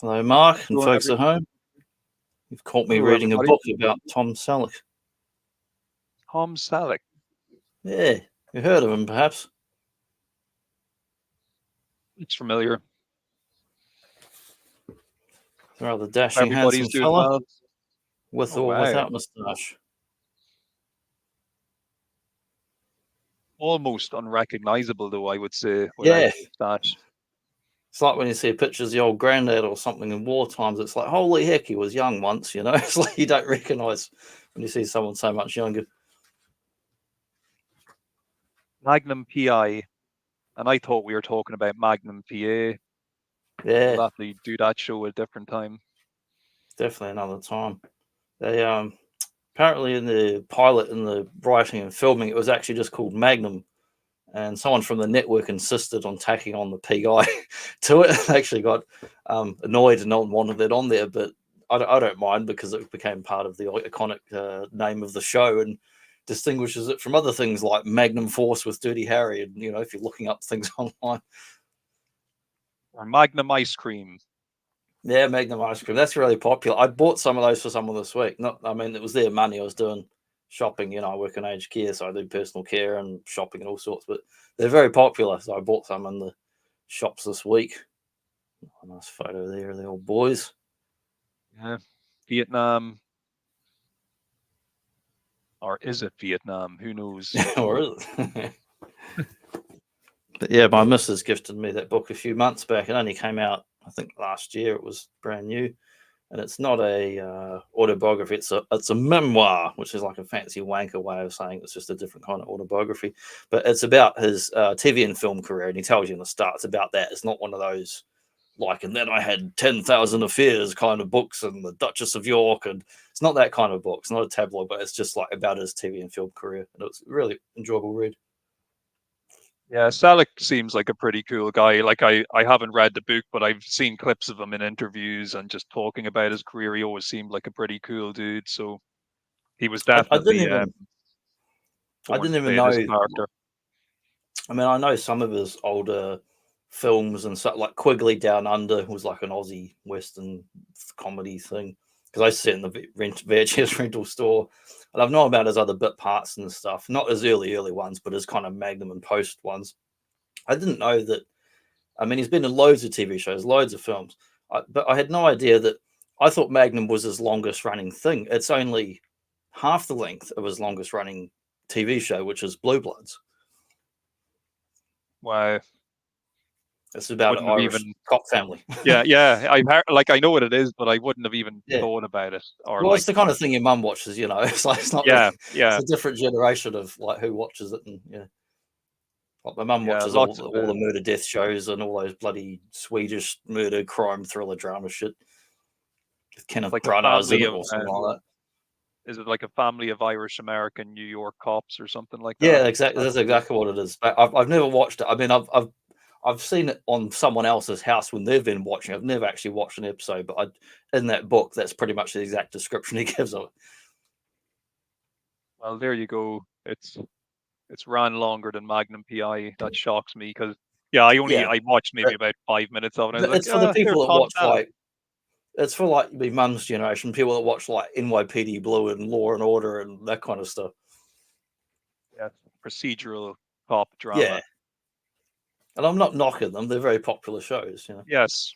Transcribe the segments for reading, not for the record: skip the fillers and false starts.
Hello, Mark and Doing folks every at home. You've caught me Hello, reading a everybody. book about Tom Selleck. Tom Selleck. Yeah, you heard of him, perhaps? It's familiar. Rather dashing, handsome Everybody's doing fella, well. with Oh or wow. without moustache. Almost unrecognizable though, I would say, without Yeah, that. it's like when you see pictures of the old granddad or something in war times. It's like, holy heck, he was young once. You know, it's like you don't recognise when you see someone so much younger. Magnum PI. And I thought we were talking about Magnum PA. We'll Yeah, have to do that show at a different time. definitely another time. They apparently in the pilot and the writing and filming, it was actually just called Magnum. And someone from the network insisted on tacking on the PI to it. Actually got annoyed and no one wanted it on there, but I don't mind because it became part of the iconic name of the show and distinguishes it from other things like Magnum Force with Dirty Harry. And, you know, if you're looking up things online. Or Magnum ice cream. Yeah, Magnum ice cream. That's really popular. I bought some of those for someone this week. Not, I mean, it was their money. I was doing shopping. You know, I work in aged care, so I do personal care and shopping and all sorts. But they're very popular, so I bought some in the shops this week. A nice photo there of the old boys. Yeah. Vietnam. Or is it Vietnam? Who knows? Or is it? But yeah, my missus gifted me that book a few months back. It only came out, I think, last year. It was brand new. And it's not a autobiography. It's a memoir, which is like a fancy wanker way of saying it's just a different kind of autobiography. But it's about his TV and film career, and he tells you in the start it's about that. It's not one of those like, and then I had 10,000 affairs kind of books, and the Duchess of York, and it's not that kind of book. It's not a tabloid, but it's just like about his TV and film career, and it's a really enjoyable read. Yeah, Selleck seems like a pretty cool guy. Like I haven't read the book, but I've seen clips of him in interviews and just talking about his career. He always seemed like a pretty cool dude. So he was I didn't definitely even I born didn't to even play know. this character. I mean, I know some of his older films and stuff, like Quigley Down Under was like an Aussie Western comedy thing. Because I used to sit in the VHS rental store, and I've known about his other bit parts and stuff. Not his early ones, but his kind of Magnum and Post ones. I didn't know that. I mean, he's been in loads of TV shows, loads of films, but I had no idea that. I thought Magnum was his longest running thing. It's only half the length of his longest running TV show, which is Blue Bloods. Wow, It's about an wouldn't have Irish even. cop family. Yeah. I've heard, like I know what it is, but I wouldn't have even Yeah. thought about it. Or Well, like, it's the kind of thing your mum watches, you know. It's like it's not really. It's yeah, a different generation of like who watches it, and yeah, like my mum yeah. watches Lots of all the murder death shows and all those bloody Swedish murder crime thriller drama shit. With it's Kenneth like a Branagh's in family it of. or something like that. Is it like a family of Irish American New York cops or something like that? Yeah, exactly. That's That's the. exactly what it is. But I've never watched it. I mean, I've seen it on someone else's house when they've been watching. I've never actually watched an episode, but in that book, that's pretty much the exact description he gives of it. Well, there you go. It's ran longer than Magnum PI. That shocks me because yeah, Yeah, I watched maybe but about 5 minutes of it. And I was but like, it's for the here's people that Tom watch Selleck. like it's for like my mum's generation, people that watch like NYPD Blue and Law and Order and that kind of stuff. Yeah, procedural cop Yeah, drama. and I'm not knocking them; they're very popular shows, you know. Yes,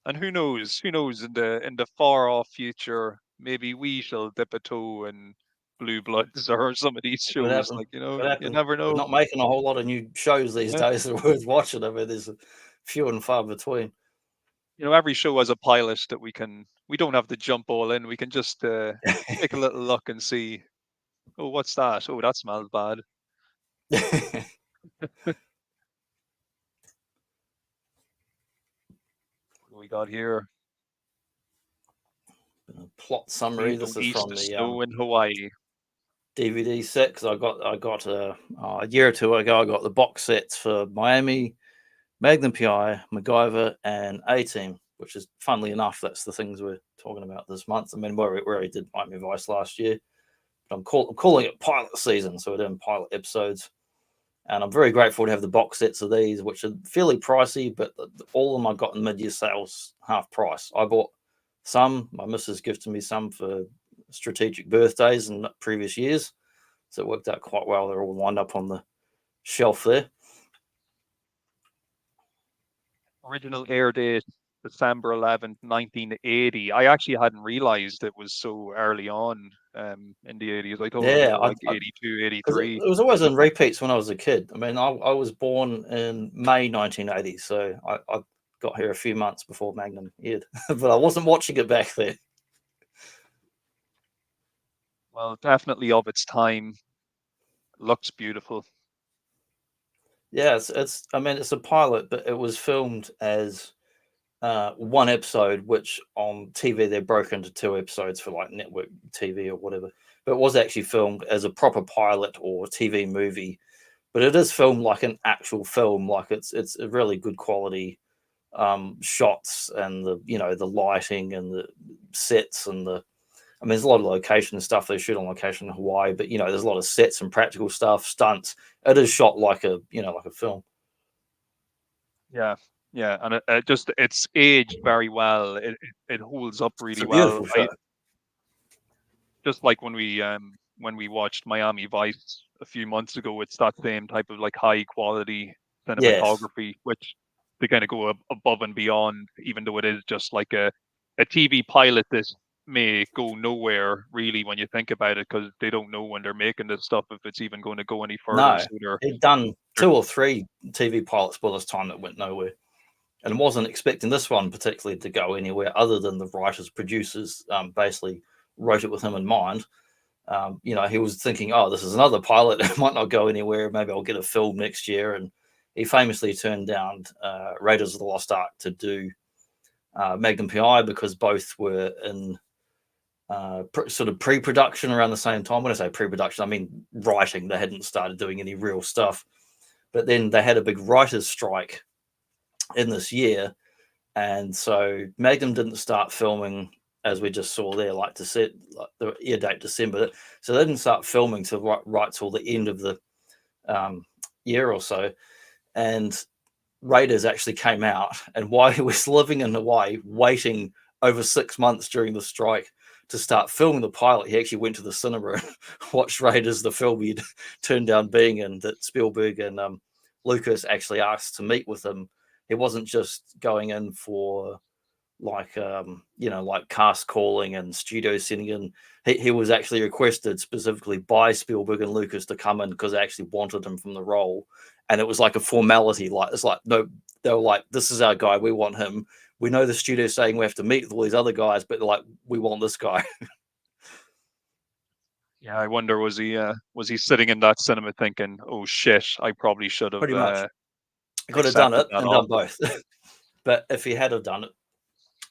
and who knows? Who knows in the far off future, maybe we shall dip a toe in Blue Bloods or some of these Could shows. happen. Like Could you happen. never They're know. not making a whole lot of new shows these Yeah. days that are worth watching. I mean, there's few and far between. Every show has a pilot that we don't have to jump all in. We can just take a little look and see. Oh, what's that? Oh, that smells bad. What do we got here? Plot summary. Please This don't is east from the the snow in Hawaii. DVD set because I got a year or two ago. I got the box sets for Miami, Magnum PI, MacGyver, and A Team, which is funnily enough, that's the things we're talking about this month. I mean, we already did Miami Vice last year, but I'm calling it pilot season, so we're doing pilot episodes. And I'm very grateful to have the box sets of these, which are fairly pricey, but all of them I got in mid-year sales half price. I bought some. My missus gifted me some for strategic birthdays in previous years, so it worked out quite well. They're all lined up on the shelf there. Original air date December 11th, 1980. I actually hadn't realized it was so early on in the 80s. I thought it was Yeah, more like 82, because it 83. was always in repeats when I was a kid. I mean, I was born in May 1980, so I got here a few months before Magnum aired, but I wasn't watching it back then. Well, definitely of its time. Looks beautiful. Yeah, it's I mean, it's a pilot, but it was filmed as one episode, which on TV they broke into two episodes for like network TV or whatever. But it was actually filmed as a proper pilot or TV movie. But it is filmed like an actual film, like it's a really good quality shots and the lighting and the sets and the. I mean, there's a lot of location stuff they shoot on location in Hawaii, but there's a lot of sets and practical stuff, stunts. It is shot like a film. Yeah, yeah, and it's aged very well. It holds up It's really a well. beautiful show. Just like when we watched Miami Vice a few months ago, it's that same type of like high quality Yes. cinematography, which they kind of go above and beyond, even though it is just like a TV pilot that may go nowhere really when you think about it, because they don't know when they're making this stuff if it's even going to go any further. No, So he'd done they're 2 or 3 TV pilots by this time that went nowhere, and wasn't expecting this one particularly to go anywhere other than the writers, producers, basically wrote it with him in mind. He was thinking, "Oh, this is another pilot. It might not go anywhere. Maybe I'll get a film next year." And he famously turned down Raiders of the Lost Ark to do Magnum PI because both were in sort of pre-production around the same time. When I say pre-production, I mean writing. They hadn't started doing any real stuff, but then they had a big writers' strike in this year, and so Magnum didn't start filming as we just saw there, like to set like the air date December. So they didn't start filming till right till the end of the um, year or so, and Raiders actually came out, and while he was living in Hawaii, waiting over 6 months during the strike to start filming the pilot, he actually went to the cinema and watched Raiders, the film he'd turned down being in, that Spielberg and Lucas actually asked to meet with him. He wasn't just going in for like cast calling and studio sending in. He was actually requested specifically by Spielberg and Lucas to come in because they actually wanted him from the role, and it was like a formality. Like it's like no, they were like, "This is our guy. We want him. We know the studio's saying we have to meet with all these other guys, but like we want this guy." Yeah, I wonder was he sitting in that cinema thinking, "Oh shit, I probably should have Pretty much, he could have done accepted it that and done offer." both. But if he had have done it,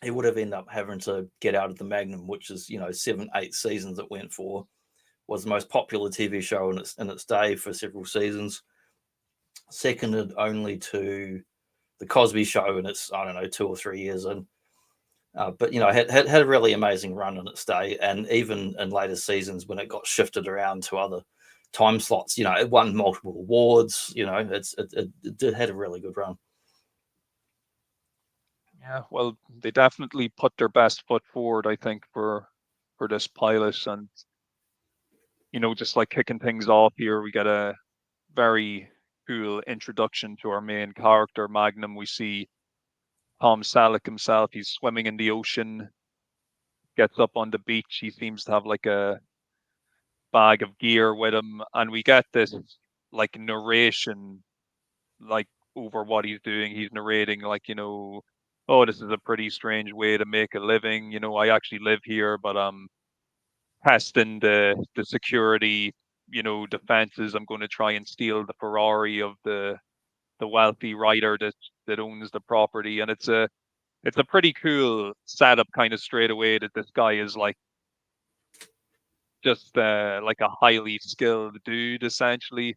he would have ended up having to get out of the Magnum, which is 7, 8 seasons it went for. Was the most popular TV show in its day for several seasons, seconded only to the Cosby Show in its, I don't know, 2 or 3 years in. But had a really amazing run in its day, and even in later seasons when it got shifted around to other time slots, it won multiple awards. It had a really good run. Yeah, well, they definitely put their best foot forward, I think, for this pilot, and just like kicking things off here, we get a very cool introduction to our main character, Magnum. We see Tom Selleck himself. He's swimming in the ocean, gets up on the beach. He seems to have like a bag of gear with him, and we get this like narration, like over what he's doing. He's narrating like, oh, this is a pretty strange way to make a living. I actually live here, but testing the security, defenses. I'm going to try and steal the Ferrari of the wealthy writer that owns the property, and it's a pretty cool setup kind of straight away that this guy is like just like a highly skilled dude essentially.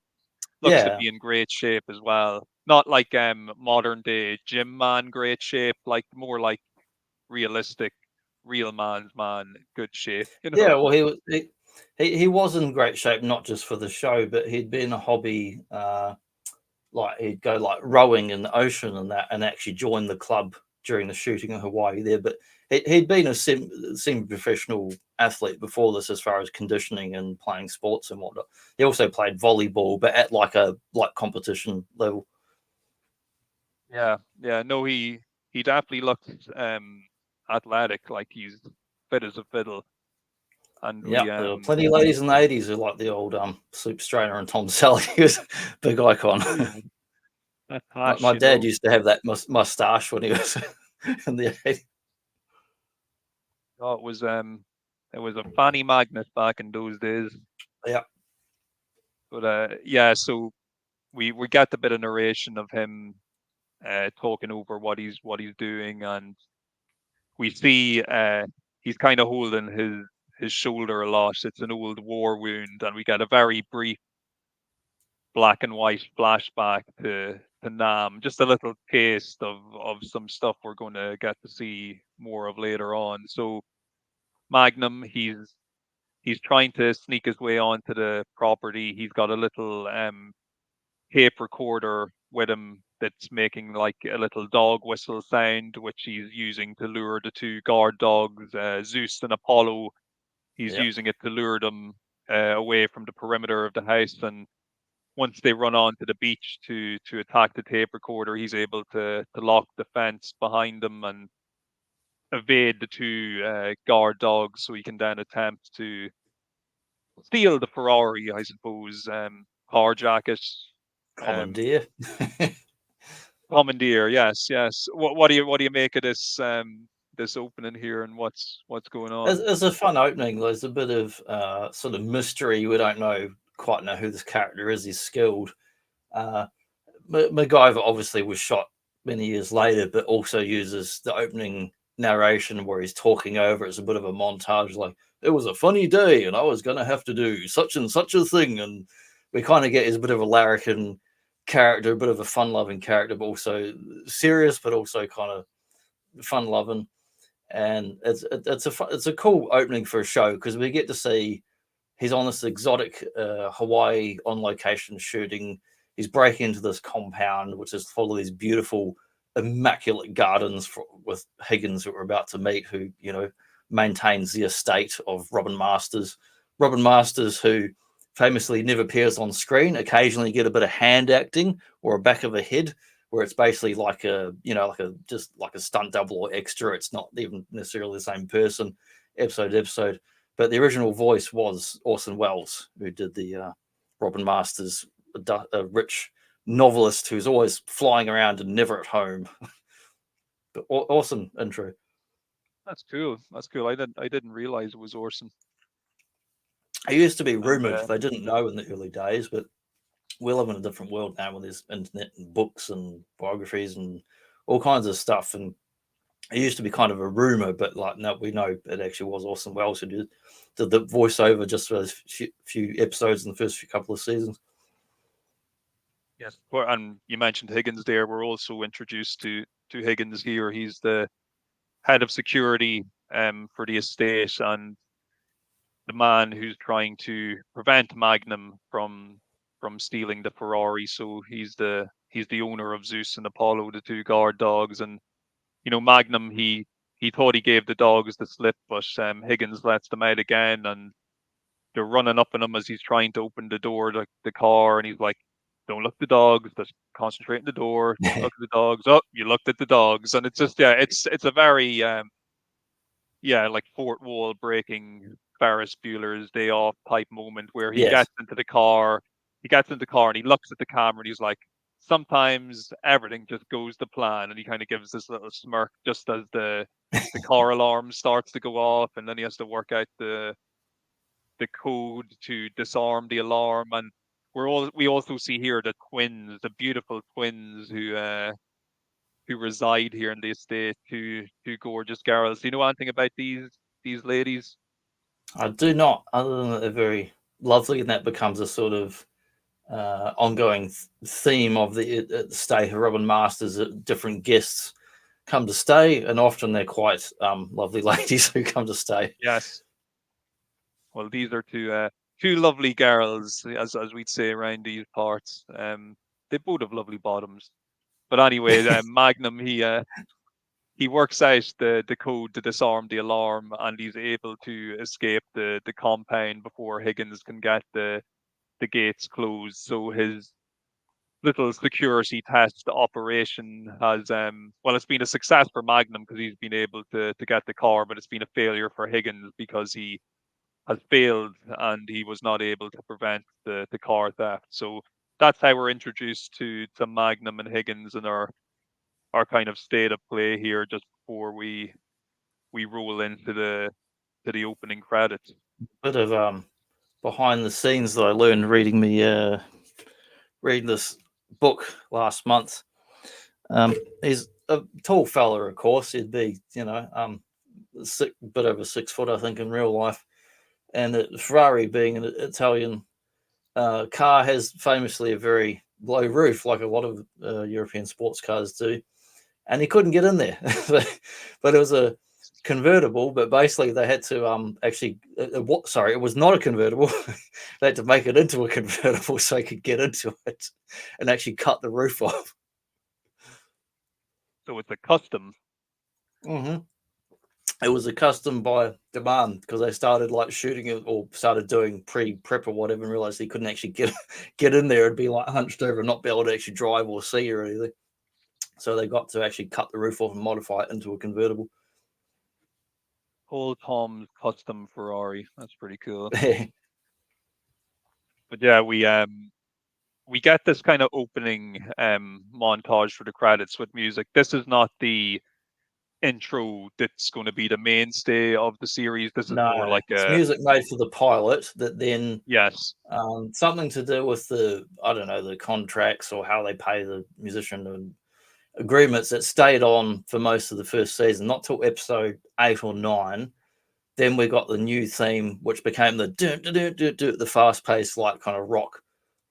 Looks to Yeah, be in great shape as well. Not like modern day gym man great shape, like more like realistic, real man's man, good shape, yeah. Well, he was in great shape, not just for the show, but he'd been a hobby. like he'd go like rowing in the ocean and that, and actually join the club during the shooting in Hawaii there. But he'd been a semi-professional athlete before this, as far as conditioning and playing sports and whatnot. He also played volleyball, but at like competition level. Yeah, yeah. No, he definitely looked athletic, like he's fit as a fiddle. And Yeah, we there were plenty of ladies in the 80s who liked the old Soup Strainer and Tom Selleck. He was a big icon. oh yeah, that My hash, you dad know. used to have that mustache when he was in the 80s. Oh, it was a fanny magnet back in those days. Yeah, But yeah, so we get the bit of narration of him talking over what he's doing, and we see he's kind of holding his shoulder a lot. It's an old war wound, and we get a very brief black and white flashback to Nam, just a little taste of some stuff we're going to get to see more of later on. So Magnum, he's trying to sneak his way onto the property. He's got a little tape recorder with him that's making like a little dog whistle sound, which he's using to lure the two guard dogs, Zeus and Apollo. He's yeah. using it to lure them away from the perimeter of the house. And once they run onto the beach to attack the tape recorder, he's able to lock the fence behind them and evade the two guard dogs, so he can then attempt to steal the Ferrari, I suppose, carjack it, um, Commandeer. commandeer. Yes, yes. What do you make of this this opening here, and what's going on? It's a fun opening. There's a bit of sort of mystery. We don't quite know who this character is. He's skilled. Uh, MacGyver obviously was shot many years later, but also uses the opening narration where he's talking over. It's a bit of a montage, like it was a funny day, and I was going to have to do such and such a thing, and we kind of get his bit of a larrikin character, a bit of a fun-loving character, but also serious, but also kind of fun-loving. And it's a cool opening for a show because we get to see he's on this exotic Hawaii on location shooting. He's breaking into this compound, which is full of these beautiful, immaculate gardens with Higgins, that we're about to meet, who maintains the estate of Robin Masters. Robin Masters, who famously never appears on screen. Occasionally, you get a bit of hand acting or a back of a head, where it's basically like a stunt double or extra. It's not even necessarily the same person, episode to episode. But the original voice was Orson Welles, who did the Robin Masters, a rich novelist who's always flying around and never at home. But awesome intro. That's cool. That's cool. I didn't realize it was Orson. It used to be And rumored. They didn't know in the early days, but we live in a different world now with there's internet and books and biographies and all kinds of stuff. And it used to be kind of a rumor, but like no, we know it actually was Orson Welles who did the voiceover just for those few episodes in the first few couple of seasons. yes, and you mentioned Higgins there. We're also introduced to Higgins here. He's the head of security for the estate, and the man who's trying to prevent Magnum from stealing the Ferrari. So he's the owner of Zeus and Apollo, the two guard dogs. And Magnum, he thought he gave the dogs the slip, but Higgins lets them out again, and they're running up on him as he's trying to open the door to the car, and he's like, "Don't look at the dogs. Just concentrate on the door. Don't look at the dogs. Oh, you looked at the dogs." And it's just, yeah, it's a very yeah, like fourth wall breaking Ferris Bueller's Day Off type moment where Yes. he gets into the car and he looks at the camera and he's like, sometimes everything just goes to plan, and he kind of gives this little smirk just as the car alarm starts to go off, and then he has to work out the code to disarm the alarm. And we also see here the twins, the beautiful twins who reside here in the estate, two gorgeous girls. Do you know anything about these ladies? I do not, other than that they're very lovely, and that becomes a sort of ongoing theme of the stay of Robin Masters. That different guests come to stay, and often they're quite lovely ladies who come to stay. Yes. Well, these are two lovely girls, as we'd say around these parts. they both have lovely bottoms. But anyway, Magnum, he works out the code to disarm the alarm, and he's able to escape the compound before Higgins can get the gates closed. So his little security test operation has well, it's been a success for Magnum because he's been able to get the car, but it's been a failure for Higgins because he has failed and he was not able to prevent the car theft. So that's how we're introduced to Magnum and Higgins and our kind of state of play here just before we roll into the opening credits. Bit of behind the scenes that I learned reading this book last month. He's a tall fella, of course. He'd be, bit over 6 foot, I think, in real life. And Ferrari, being an Italian car, has famously a very low roof, like a lot of European sports cars do. And he couldn't get in there, but it was a convertible. But basically, they had to actually. Sorry, it was not a convertible. They had to make it into a convertible so he could get into it, and actually cut the roof off. So it's a custom. Mm-hmm. It was a custom by demand because they started like shooting it or started doing prep or whatever, and realized he couldn't actually get in there. It'd be like hunched over and not be able to actually drive or see or anything. So they got to actually cut the roof off and modify it into a convertible. Paul Tom's custom Ferrari. That's pretty cool. Yeah. But yeah, we get this kind of opening montage for the credits with music. This is not the intro that's going to be the mainstay of the series. This is more like it's music made for the pilot that then yes, something to do with the contracts or how they pay the musician and agreements that stayed on for most of the first season, not till episode 8 or 9. Then we got the new theme, which became the fast-paced, like kind of rock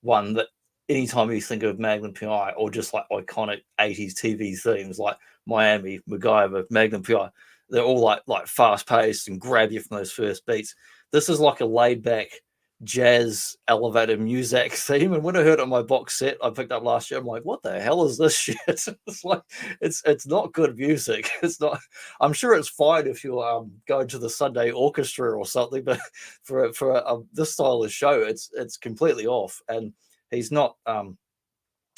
one that anytime you think of Magnum PI or just like iconic 80s TV themes like Miami, MacGyver, Magnum PI, they're all like fast-paced and grab you from those first beats. This is like a laid-back jazz elevated music theme, and when I heard it on my box set I picked up last year, I'm like, what the hell is this shit? It's like it's not good music. It's not. I'm sure it's fine if you go to the Sunday orchestra or something, but for this style of show, it's completely off. And he's not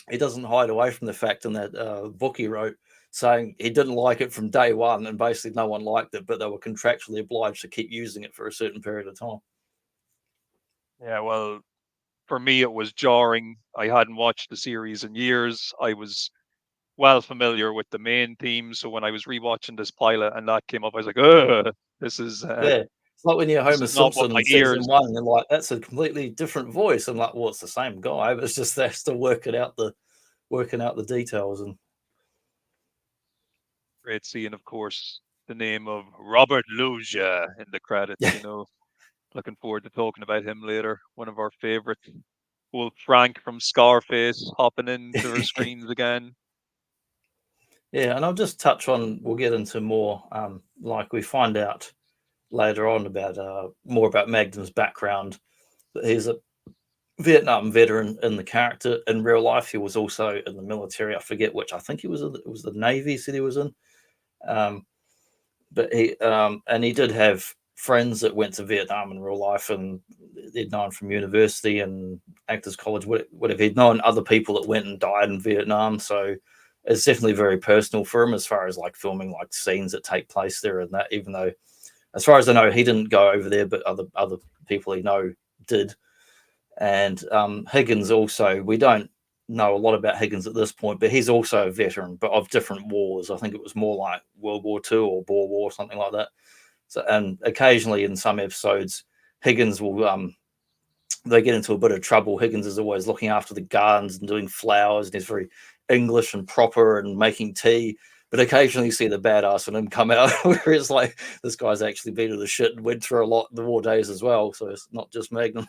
he doesn't hide away from the fact in that book he wrote, saying he didn't like it from day one, and basically no one liked it, but they were contractually obliged to keep using it for a certain period of time. Yeah, well, for me it was jarring. I hadn't watched the series in years. I was well familiar with the main theme, so when I was rewatching this pilot and that came up, I was like, "Ugh, this is Yeah. It's like when you're this Homer is not what Simpson my in season ears." 1, and like, that's a completely different voice. I'm like, well, it's the same guy, but it's just they're still working out the details. And Great seeing, of course, the name of Robert Loggia in the credits. You know, looking forward to talking about him later. One of our favorites. Old Frank from Scarface hopping into our screens again. yeah, and I'll just touch on. We'll get into more. Like we find out later on about more about Magnum's background. That he's a Vietnam veteran in the character. In real life, he was also in the military. I forget which. I think it was the Navy. He said he was in. Um, but he did have friends that went to Vietnam in real life, and they'd known from university and actors college, whatever. He'd known other people that went and died in Vietnam, so it's definitely very personal for him as far as like filming like scenes that take place there and that. Even though, as far as I know, he didn't go over there, but other people he know did. And Higgins also, we don't know a lot about Higgins at this point, but he's also a veteran, but of different wars. I think it was more like World War II or Boer War, something like that. So, and occasionally in some episodes, Higgins will they get into a bit of trouble. Higgins is always looking after the gardens and doing flowers, and he's very English and proper and making tea. But occasionally you see the badass in him come out, where it's like, this guy's actually been to the shit and went through a lot in the war days as well. So it's not just Magnum.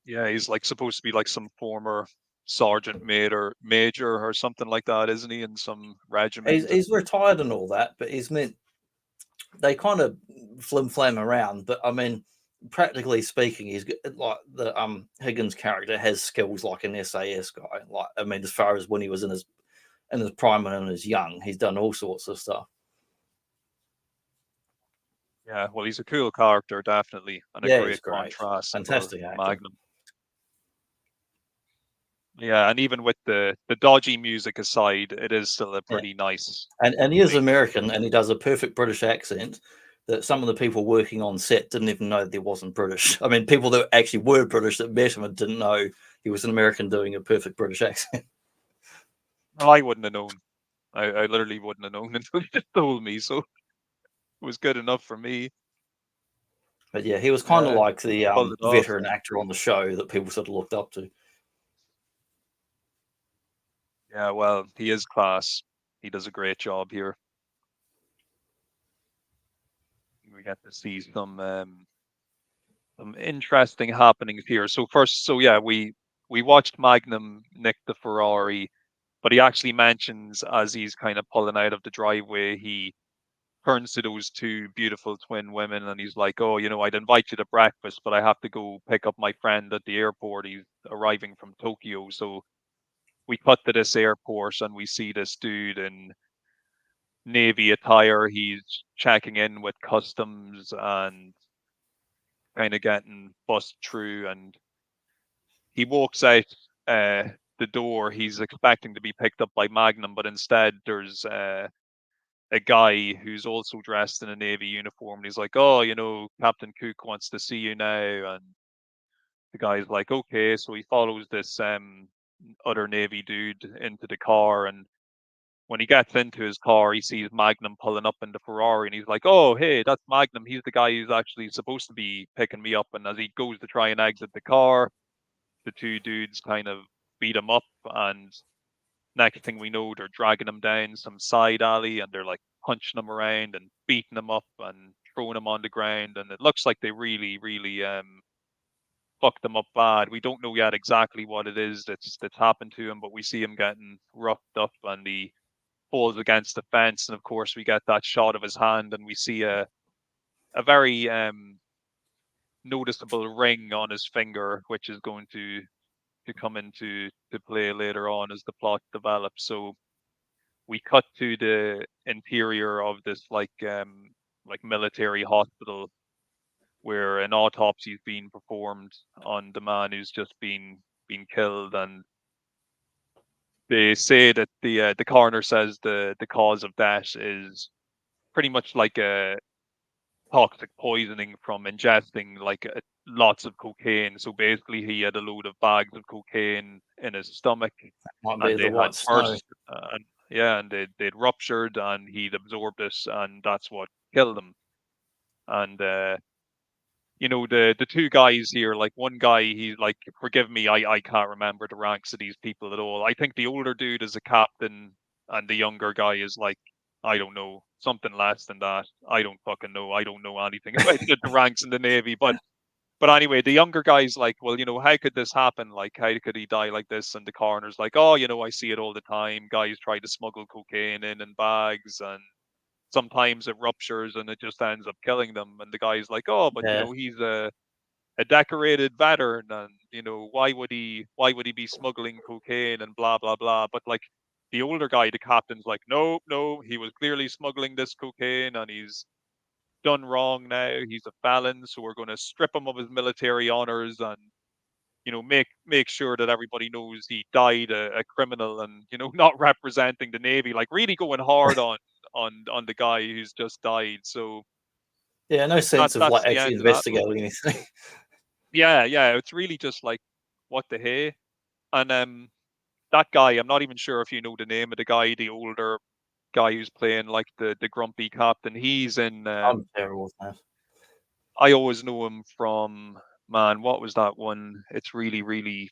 Yeah, he's like supposed to be like some former sergeant major or something like that, isn't he? In some regiment. He's retired and all that, but he's meant they kind of flim flam around. But I mean, practically speaking, he's like the Higgins character has skills like an SAS guy. Like, I mean, as far as when he was in his prime and in his young, he's done all sorts of stuff. Yeah, well, he's a cool character, definitely, and a Yeah, he's great great, contrast for fantastic actor. Magnum. Yeah, and even with the dodgy music aside, it is still a Yeah. pretty nice. And he is American, and he does a perfect British accent that some of the people working on set didn't even know that he wasn't British. I mean, people that actually were British that met him and didn't know he was an American doing a perfect British accent. Well, I wouldn't have known. I literally wouldn't have known until you told me, so it was good enough for me. But yeah, he was kind of Yeah, like the pulled it off. veteran actor on the show that people sort of looked up to. Yeah, well, he is class. He does a great job here. We get to see some interesting happenings here. So first, so yeah, we watched Magnum nick the Ferrari, but he actually mentions as he's kind of pulling out of the driveway, he turns to those two beautiful twin women and he's like, "Oh, you know, I'd invite you to breakfast, but I have to go pick up my friend at the airport. He's arriving from Tokyo." So we cut to this airport and we see this dude in navy attire. He's checking in with customs and kind of getting bussed through, and he walks out the door. He's expecting to be picked up by Magnum, but instead there's a guy who's also dressed in a navy uniform. And he's like, "Oh, you know, Captain Cook wants to see you now." And the guy's like, "Okay." So he follows this other navy dude into the car, and when he gets into his car, he sees Magnum pulling up in the Ferrari, and he's like, "Oh, hey, that's Magnum. He's the guy who's actually supposed to be picking me up." And as he goes to try and exit the car, the two dudes kind of beat him up, and next thing we know, they're dragging him down some side alley, and they're like punching him around and beating him up and throwing him on the ground, and it looks like they really fucked him up bad. We don't know yet exactly what it is that's happened to him, but we see him getting roughed up, and he falls against the fence, and of course we get that shot of his hand, and we see a very noticeable ring on his finger, which is going to come into to play later on as the plot develops. So we cut to the interior of this like military hospital where an autopsy is being performed on the man who's just been killed, and they say that the coroner says the cause of death is pretty much like a toxic poisoning from ingesting like lots of cocaine. So basically, he had a load of bags of cocaine in his stomach, Might be and the they had white snow. burst, and yeah, and they'd ruptured, and he'd absorbed it, and that's what killed him. And you know, the two guys here, like one guy, he's like, forgive me, I can't remember the ranks of these people at all. I think the older dude is a captain, and the younger guy is like, I don't know, something less than that. I don't fucking know. I don't know anything about the ranks in the Navy. But anyway, the younger guy's like, well, you know, how could this happen? Like, how could he die like this? And the coroner's like, oh, you know, I see it all the time. Guys try to smuggle cocaine in bags, and sometimes it ruptures and it just ends up killing them. And the guy's like, oh, but you Yeah, know, he's a decorated veteran, and you know, why would he be smuggling cocaine and blah blah blah. But like the older guy, the captain's like, no, no, he was clearly smuggling this cocaine, and he's done wrong now. He's a felon, so we're going to strip him of his military honors, and you know, make sure that everybody knows he died a criminal, and you know, not representing the Navy, like really going hard on the guy who's just died. So yeah, no sense of like that's the actually end of that investigating moment. anything. Yeah, yeah, it's really just like, what the hey? And that guy, I'm not even sure if you know the name of the guy, the older guy who's playing like the grumpy captain. He's in I'm terrible at that. I always know him from, man, what was that one? It's really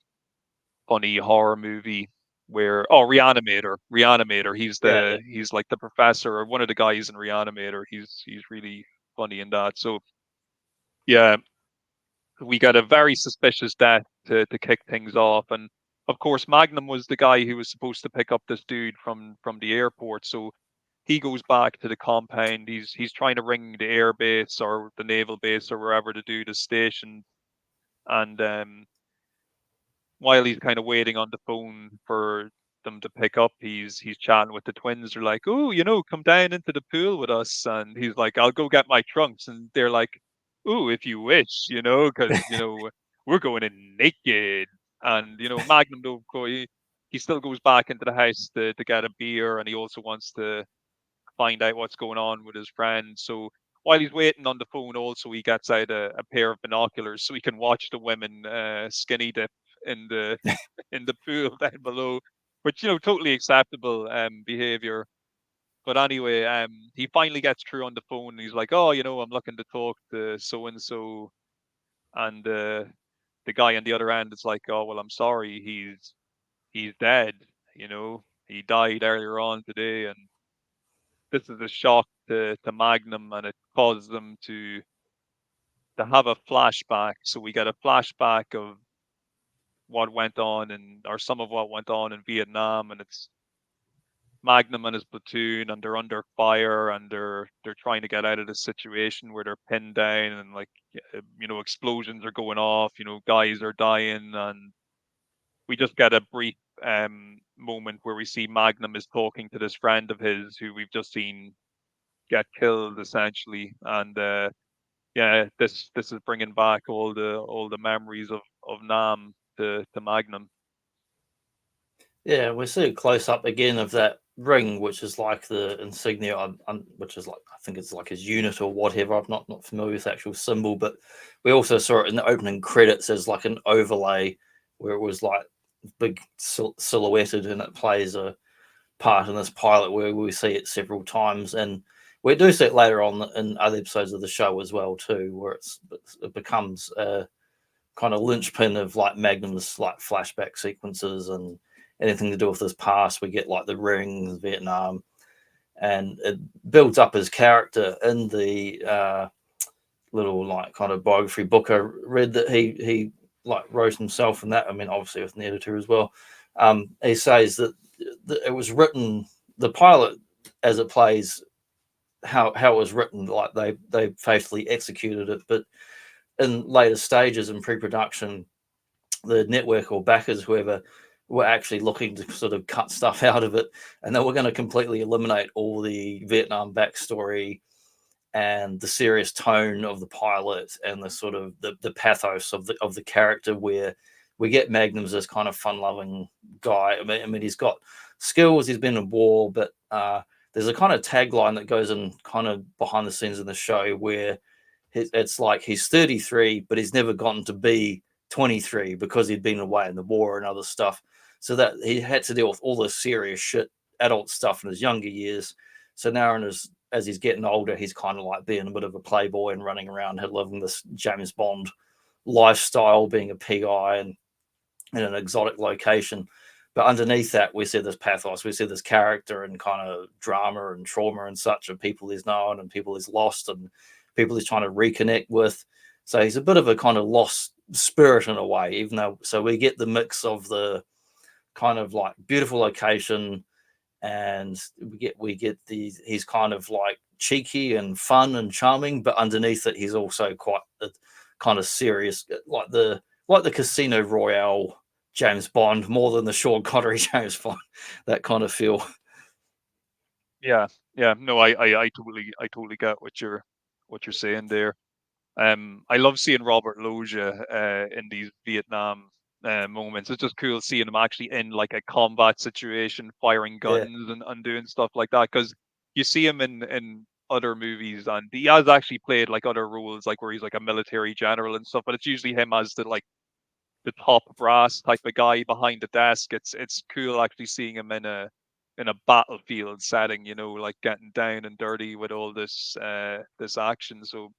funny horror movie where, oh, Reanimator. Yeah, He's like the professor or one of the guys in Reanimator. He's really funny in that. So yeah, we got a very suspicious death to kick things off. And of course, Magnum was the guy who was supposed to pick up this dude from the airport. So he goes back to the compound. He's trying to ring the air base or the naval base or wherever to do the station, and while he's kind of waiting on the phone for them to pick up, he's chatting with the twins. They're like, "Oh, come down into the pool with us," and he's like, "I'll go get my trunks," and they're like, "Oh, if you wish, because we're going in naked." And Magnum don't go. He still goes back into the house to get a beer, and he also wants to find out what's going on with his friend. So while he's waiting on the phone, also he gets out a pair of binoculars so he can watch the women skinny dip in the in the pool down below, which totally acceptable behavior. But anyway, he finally gets through on the phone. And he's like, "Oh, I'm looking to talk to so and so," and the guy on the other end is like, "Oh, well, I'm sorry, he's dead. He died earlier on today," and this is a shock to Magnum, and it causes them to have a flashback. So we get a flashback of what went on or some of what went on in Vietnam, and it's Magnum and his platoon, and they're under fire, and they're trying to get out of this situation where they're pinned down, and like explosions are going off, guys are dying, and we just get a brief moment where we see Magnum is talking to this friend of his who we've just seen get killed essentially, and yeah, this is bringing back all the memories of Nam to Magnum. Yeah, we see a close up again of that ring, which is like the insignia, which is like I think it's like his unit or whatever. I'm not familiar with the actual symbol, but we also saw it in the opening credits as like an overlay where it was like big silhouetted, and it plays a part in this pilot where we see it several times, and we do see it later on in other episodes of the show as well too, where it becomes a kind of linchpin of like Magnum's like flashback sequences and anything to do with his past. We get like the ring, Vietnam, and it builds up his character in the little like kind of biography book I read that he like wrote himself in that. I mean, obviously with an editor as well. He says that it was written, the pilot as it plays, how it was written, like they faithfully executed it, but in later stages in pre-production, the network or backers, whoever, were actually looking to sort of cut stuff out of it, and they were going to completely eliminate all the Vietnam backstory and the serious tone of the pilot and the sort of the pathos of the character, where we get Magnum's this kind of fun-loving guy. I mean, he's got skills, he's been in war, but there's a kind of tagline that goes in kind of behind the scenes in the show where it's like he's 33, but he's never gotten to be 23 because he'd been away in the war and other stuff. So that he had to deal with all this serious shit, adult stuff in his younger years. So now as he's getting older, he's kind of like being a bit of a playboy and running around living this James Bond lifestyle, being a PI and in an exotic location. But underneath that, we see this pathos, we see this character and kind of drama and trauma and such of people he's known and people he's lost and people he's trying to reconnect with. So he's a bit of a kind of lost spirit in a way, even though, so we get the mix of the kind of like beautiful location, and we get these, he's kind of like cheeky and fun and charming, but underneath it he's also quite a kind of serious, like the Casino Royale James Bond more than the Sean Connery James Bond, that kind of feel. Yeah, yeah. No, I totally get what you're saying there. I love seeing Robert Loggia in these Vietnam moments. It's just cool seeing him actually in like a combat situation, firing Yeah, guns and doing stuff like that. Because you see him in other movies, and he has actually played like other roles, like where he's like a military general and stuff. But it's usually him as the top brass type of guy behind the desk. It's cool actually seeing him in a battlefield setting, like getting down and dirty with all this action. So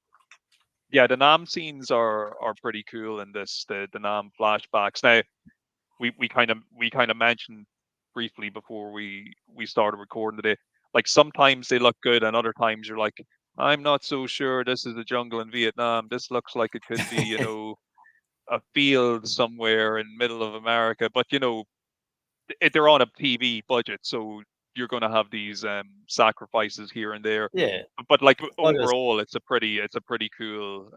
yeah, the Nam scenes are pretty cool in this, the Nam flashbacks. Now we kind of mentioned briefly before we started recording today, like sometimes they look good and other times you're like, I'm not so sure this is the jungle in Vietnam. This looks like it could be, a field somewhere in middle of America. But they're on a TV budget, so you're going to have these sacrifices here and there. Yeah, But like like I overall, it's a pretty cool.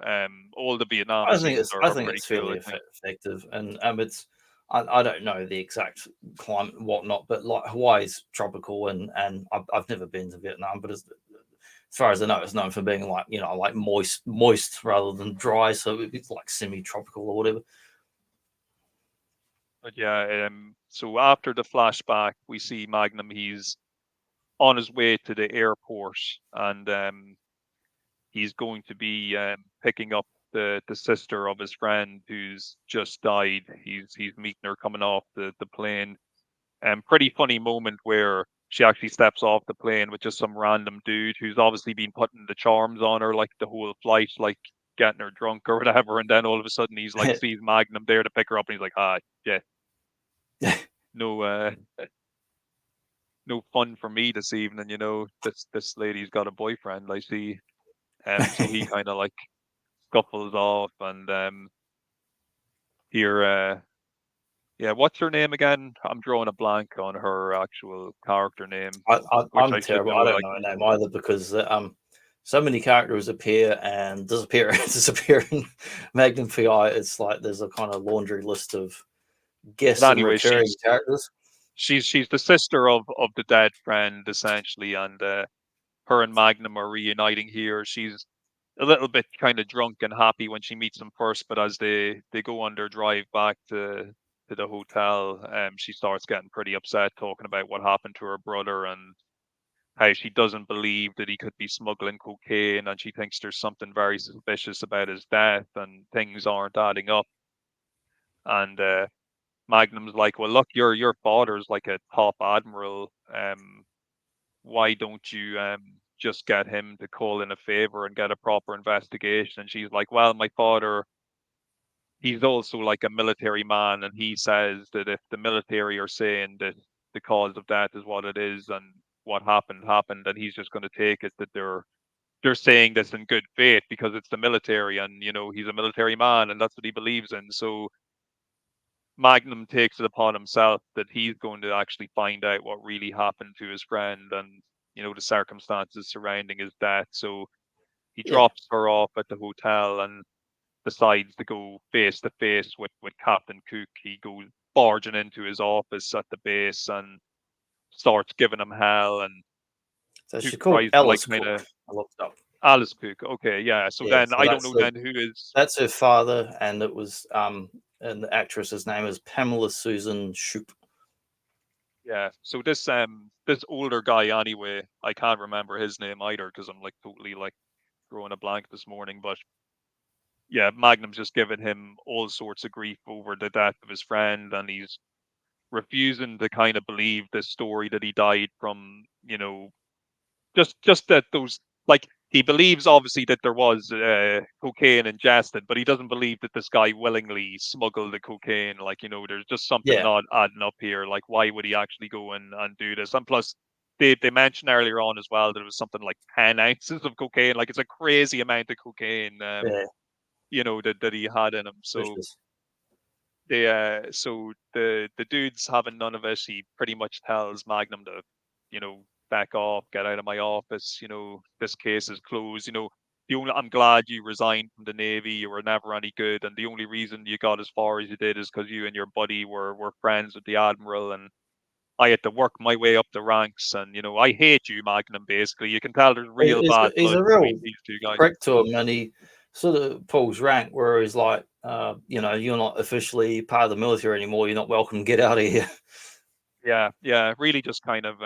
All the Vietnam I think scenes it's I are think pretty it's cool, fairly I think. effective, and it's I don't know the exact climate and whatnot, but like Hawaii's tropical, and I've never been to Vietnam, but as far as I know, it's known for being like like moist rather than dry, so it's like semi-tropical or whatever. But yeah, so after the flashback, we see Magnum. He's on his way to the airport, and he's going to be picking up the sister of his friend who's just died. He's meeting her coming off the plane. Pretty funny moment where she actually steps off the plane with just some random dude who's obviously been putting the charms on her like the whole flight, like getting her drunk or whatever. And then all of a sudden he's like sees Magnum there to pick her up, and he's like, ah, yeah, no, no fun for me this evening. This lady's got a boyfriend, I see. So he kind of like scuffles off, and here, yeah, what's her name again? I'm drawing a blank on her actual character name, which I'm I should terrible. know. I don't Like, know her name either because so many characters appear and disappear disappear in Magnum PI. It's like there's a kind of laundry list of but guests and anyway, recurring characters. she's the sister of the dead friend essentially, and her and Magnum are reuniting here. She's a little bit kind of drunk and happy when she meets him first, but as they go on their drive back to the hotel, she starts getting pretty upset, talking about what happened to her brother and how she doesn't believe that he could be smuggling cocaine, and she thinks there's something very suspicious about his death and things aren't adding up. And Magnum's like, well, look, your father's like a top admiral. Why don't you just get him to call in a favor and get a proper investigation? And she's like, well, my father, he's also like a military man, and he says that if the military are saying that the cause of death is what it is and what happened, then he's just going to take it that they're saying this in good faith because it's the military, and he's a military man and that's what he believes in. So Magnum takes it upon himself that he's going to actually find out what really happened to his friend and the circumstances surrounding his death. So he Yeah, drops her off at the hotel and decides to go face to face with Captain Cook. He goes barging into his office at the base and starts giving him hell. And so Cook she's called tries to like Alice kind Cook. of I looked it up. Alice Cook. Okay, yeah. So Yeah, then so I don't know then who is. that's her father, and it was and the actress's name is Pamela Susan Shoop. Yeah. So this older guy anyway, I can't remember his name either because I'm like totally like drawing a blank this morning. But yeah, Magnum's just giving him all sorts of grief over the death of his friend, and he's refusing to kind of believe the story that he died from, just that those like he believes obviously that there was cocaine ingested, but he doesn't believe that this guy willingly smuggled the cocaine. Like, there's just something Yeah, not adding up here. Like, why would he actually go and do this? And plus, they mentioned earlier on as well that it was something like 10 ounces of cocaine. Like, it's a crazy amount of cocaine, yeah, that he had in him. So vicious. the dude's having none of it. He pretty much tells Magnum to, back off, get out of my office. This case is closed. I'm glad you resigned from the Navy. You were never any good, and the only reason you got as far as you did is because you and your buddy were friends with the admiral, and I had to work my way up the ranks. And I hate you, Magnum. Basically, you can tell there's real bad He's blood a real between these two guys. prick to him, and he sort of pulls rank where he's like, you're not officially part of the military anymore. You're not welcome. Get out of here. Yeah, yeah, really just kind of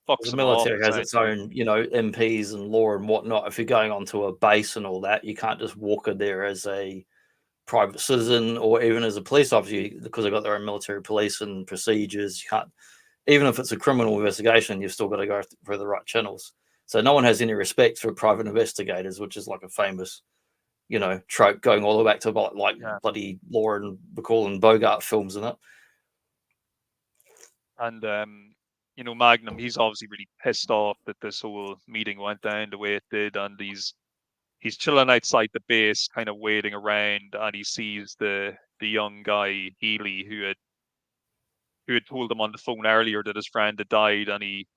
fucks The him off military has its essentially. own, MPs and law and whatnot. If you're going onto a base and all that, you can't just walk in there as a private citizen or even as a police officer because they've got their own military police and procedures. You can't, even if it's a criminal investigation, you've still got to go through the right channels. So no one has any respect for private investigators, which is like a famous, trope going all the way back to like Yeah. bloody Law and Bacall and Bogart films and that. And Magnum, he's obviously really pissed off that this whole meeting went down the way it did, and he's chilling outside the base, kind of waiting around, and he sees the young guy Healy, who had who had told him on the phone earlier that his friend had died, and he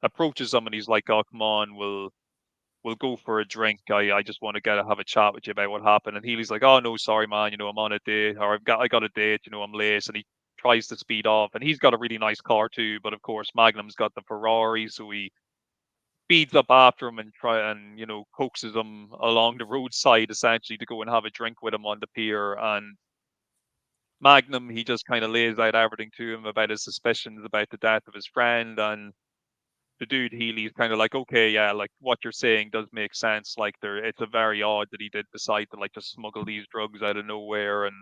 approaches him and he's like, "Oh, come on, we'll go for a drink. I just want to have a chat with you about what happened." And Healy's like, "Oh no, sorry man, I'm on a date, or I got a date, I'm late." And he tries to speed off, and he's got a really nice car too, but of course Magnum's got the Ferrari, so he speeds up after him and coaxes him along the roadside essentially to go and have a drink with him on the pier. And Magnum, he just kind of lays out everything to him about his suspicions about the death of his friend. And the dude Healy's kind of like, "Okay, yeah, like what you're saying does make sense. Like it's a very odd that he did decide to like just smuggle these drugs out of nowhere, and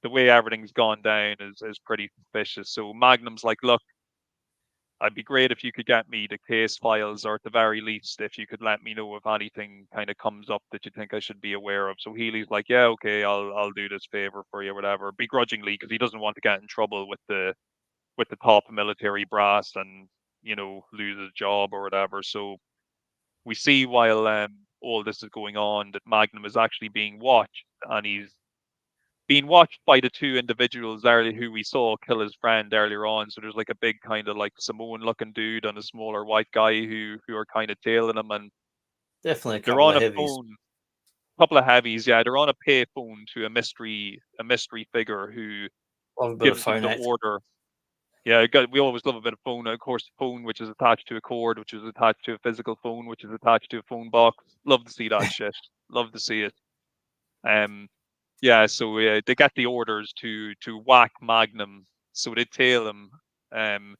the way everything's gone down is pretty suspicious." So Magnum's like, "Look, I'd be great if you could get me the case files, or at the very least, if you could let me know if anything kind of comes up that you think I should be aware of." So Healy's like, "Yeah, okay, I'll do this favor for you, whatever," begrudgingly, because he doesn't want to get in trouble with the top military brass and lose his job or whatever. So we see while all this is going on that Magnum is actually being watched, and he's being watched by the two individuals earlier who we saw kill his friend earlier on. So there's like a big kind of like Samoan looking dude and a smaller white guy who are kind of tailing him, and Definitely a they're couple on of a heavies. phone. Couple of heavies, yeah. They're on a pay phone to a mystery figure who Love a bit of gives them phone the act. order. Yeah, we always love a bit of phone. Of course, the phone, which is attached to a cord, which is attached to a physical phone, which is attached to a phone box. Love to see that shit. Love to see it. Um, yeah. So they get the orders to whack Magnum. So they tail him. And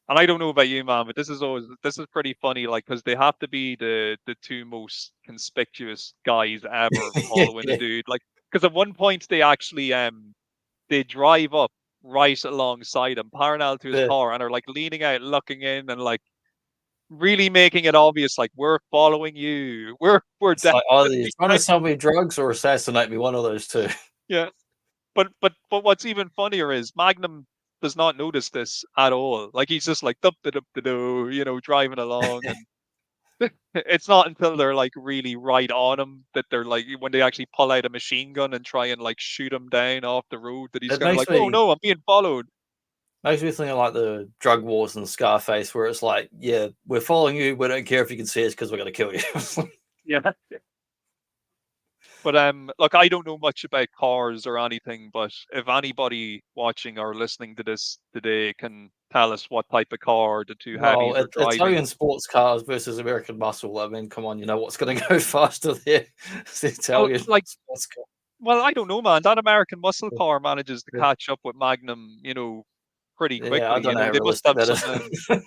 I don't know about you, man, but this is pretty funny. Like, because they have to be the two most conspicuous guys ever following the Yeah, dude. Like, because at one point they drive up right alongside him, parallel to his yeah. car, and are like leaning out, looking in, and like really making it obvious, like, "We're following you. We're It's like either you're definitely trying to trying." sell me drugs or assassinate me, one of those two. Yeah, but what's even funnier is Magnum does not notice this at all. Like he's just like dup dup do, driving along, and it's not until they're like really right on him that they're like when they actually pull out a machine gun and try and like shoot him down off the road that he's It kind of like, "Oh no, I'm being followed." makes me think of like the drug wars and Scarface, where it's like, yeah, we're following you. We don't care if you can see us because we're going to kill you. Yeah. But look, I don't know much about cars or anything, but if anybody watching or listening to this today can tell us what type of car the two Well, heavies are driving. Italian sports cars versus American muscle. I mean, come on, you know what's going to go faster there? It's the Well, Italian like, sports car. well, I don't know, man. That American muscle car manages to Yeah, catch up with Magnum, pretty yeah, I quickly. don't know how They must realistic have that some. is.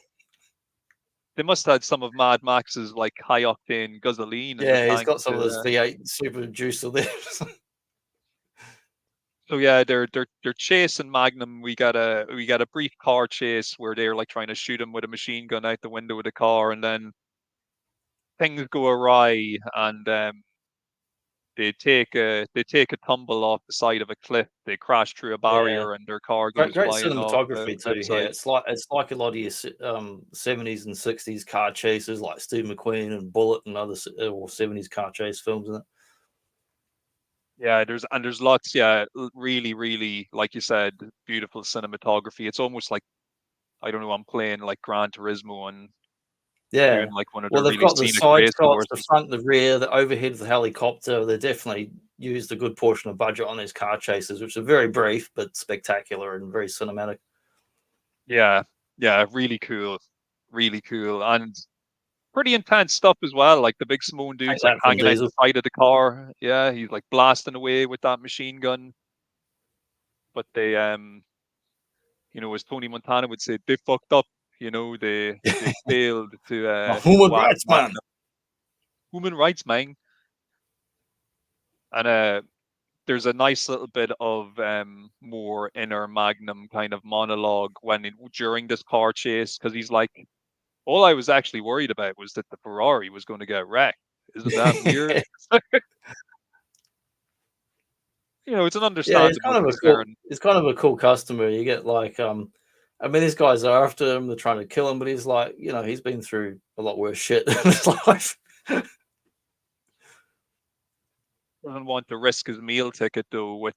They must have some of Mad Max's like high octane gasoline in the Yeah, he's tank got some of this to. V8 super juicer there. So yeah, they're chasing Magnum. We got a brief car chase where they're like trying to shoot him with a machine gun out the window of the car, and then things go awry, and they take a tumble off the side of a cliff. They crash through a Yeah. barrier, and their car Great, goes great flying off the cinematography too here. cliffside. It's like a lot of your 70s and 60s car chases, like Steve McQueen and Bullet and other or 70s car chase films, isn't it? Yeah, there's lots. Yeah, really, really, like you said, beautiful cinematography. It's almost like I don't know. I'm playing like Gran Turismo and doing Yeah. like one of Well, the they've really got the scenic side race shots, the courses. front, the rear, the overhead of the helicopter. They definitely used a good portion of budget on these car chases, which are very brief but spectacular and very cinematic. Yeah, yeah, really cool, and pretty intense stuff as well. Like the big Samoan Take dude's like that from hanging out the Diesel. side of the car. Yeah, he's like blasting away with that machine gun. But as Tony Montana would say, they fucked up. They failed to A to human whack rights man. Magnum. Human rights, man. And there's a nice little bit of more inner Magnum kind of monologue during this car chase, because he's like, all I was actually worried about was that the Ferrari was going to get wrecked. Isn't that weird? It's an Yeah, he's understandable kind of a cool. concern. He's kind of a cool customer. You get like, I mean, these guys are after him. They're trying to kill him, but he's like, he's been through a lot worse shit in his life. Doesn't want to risk his meal ticket though with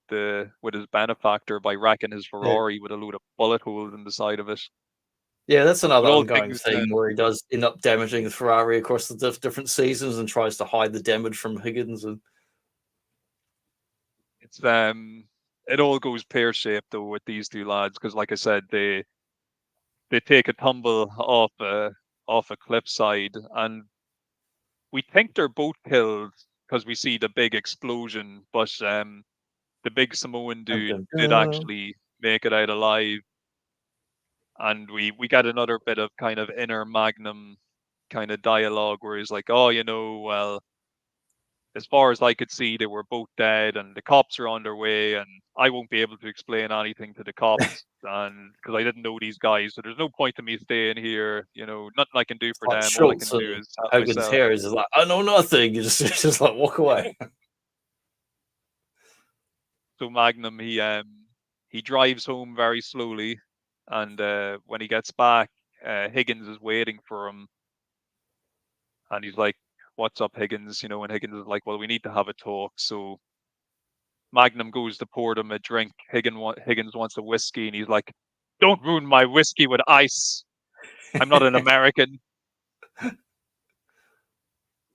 his benefactor by wrecking his Yeah. Ferrari with a load of bullet holes in the side of it. Yeah, that's another But all ongoing things theme where he does end up damaging the Ferrari across the different seasons and tries to hide the damage from Higgins. And it's it all goes pear shaped though with these two lads because, like I said, they take a tumble off a cliffside, and we think they're both killed because we see the big explosion, but the big Samoan dun, dude dun, did dun. actually make it out alive, and we get another bit of kind of inner Magnum kind of dialogue where he's like, "Oh, well, as far as I could see, they were both dead, and the cops are on their way, and I won't be able to explain anything to the cops, and because I didn't know these guys, so there's no point to me staying here. Nothing I can do for Like them. All I Schultz can do and is help Hogan's myself." hair is like, I know nothing. You just like walk away. So Magnum, he drives home very slowly, and when he gets back, Higgins is waiting for him, and he's like, "What's up, Higgins?" And Higgins is like, "Well, we need to have a talk." So Magnum goes to pour them a drink. Higgins wants a whiskey, and he's like, "Don't ruin my whiskey with ice. I'm not an American."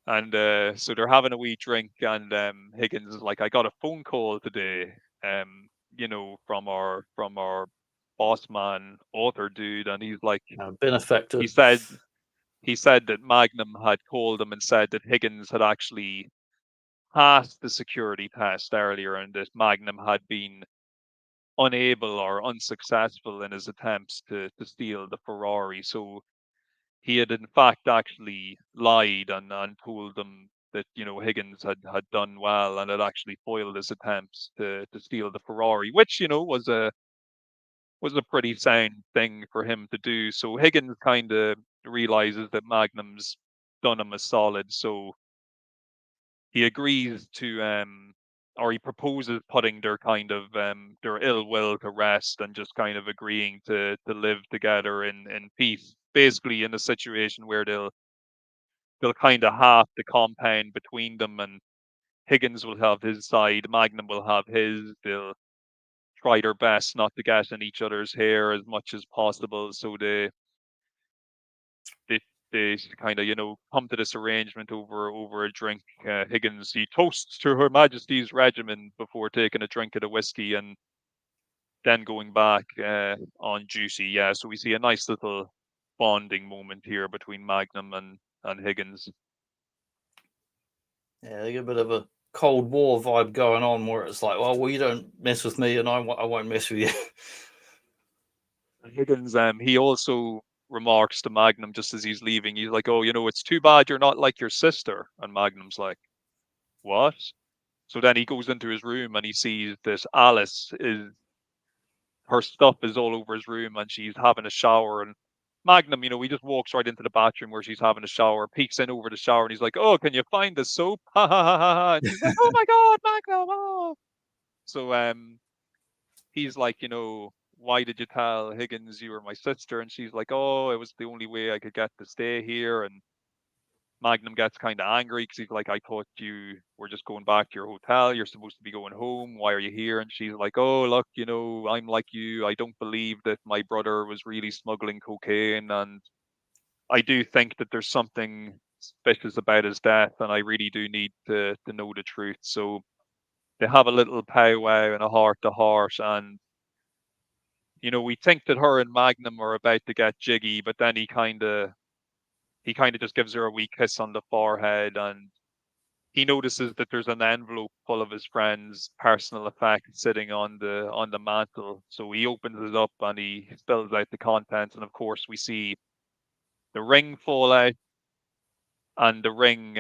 And so they're having a wee drink, and Higgins is like, "I got a phone call today, from our boss man, author dude," and he's like, Benefactor. he said he said that Magnum had called him and said that Higgins had actually passed the security test earlier, and that Magnum had been unable or unsuccessful in his attempts to steal the Ferrari. So he had in fact actually lied and told them that Higgins had done well and had actually foiled his attempts to steal the Ferrari, which was a pretty sound thing for him to do. So Higgins kind of realizes that Magnum's done him a solid, so he agrees to or he proposes putting their kind of their ill will to rest and just kind of agreeing to live together in peace, basically in a situation where they'll kind of half the compound between them, and Higgins will have his side, Magnum will have his. They'll try their best not to get in each other's hair as much as possible, so they they kind of come to this arrangement over a drink. Higgins, he toasts to Her Majesty's regiment before taking a drink of the whiskey and then going back on duty. Yeah, so we see a nice little bonding moment here between Magnum and Higgins. Yeah, they get a bit of a Cold War vibe going on where it's like, well, you don't mess with me and I won't mess with you. Higgins, he also remarks to Magnum just as he's leaving. He's like, "Oh, it's too bad you're not like your sister." And Magnum's like, "What?" So then he goes into his room and he sees that Alice is her stuff is all over his room and she's having a shower. And Magnum, he just walks right into the bathroom where she's having a shower, peeks in over the shower, and he's like, "Oh, can you find the soap?" Ha ha ha ha ha. And she's like, "Oh my god, Magnum!" Oh. So he's like, "Why did you tell Higgins you were my sister?" And she's like, "Oh, it was the only way I could get to stay here." And Magnum gets kind of angry because he's like, "I thought you were just going back to your hotel. You're supposed to be going home. Why are you here?" And she's like, "Oh, look, I'm like you. I don't believe that my brother was really smuggling cocaine. And I do think that there's something suspicious about his death. And I really do need to know the truth." So they have a little powwow and a heart to heart. And, we think that her and Magnum are about to get jiggy, but then he kind of just gives her a wee kiss on the forehead, and he notices that there's an envelope full of his friend's personal effects sitting on the mantle. So he opens it up and he spills out the contents, and of course we see the ring fall out, and the ring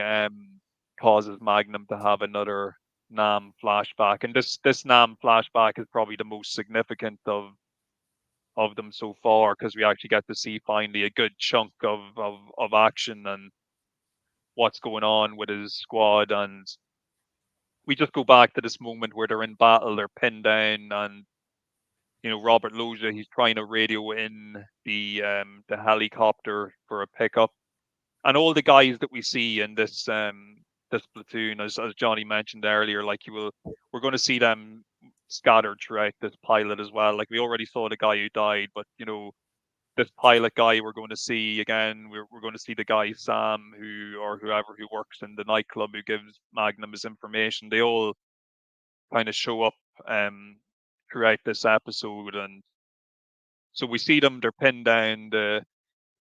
causes Magnum to have another Nam flashback, and this Nam flashback is probably the most significant of them so far because we actually get to see finally a good chunk of action and what's going on with his squad. And we just go back to this moment where they're in battle, they're pinned down, and Robert Loggia, he's trying to radio in the helicopter for a pickup, and all the guys that we see in this this platoon, as Johnny mentioned earlier, like we're going to see them scattered throughout this pilot as well. Like we already saw the guy who died, but this pilot guy we're going to see again. We're going to see the guy Sam or whoever who works in the nightclub who gives Magnum his information. They all kind of show up throughout this episode, and so we see them. They're pinned down. The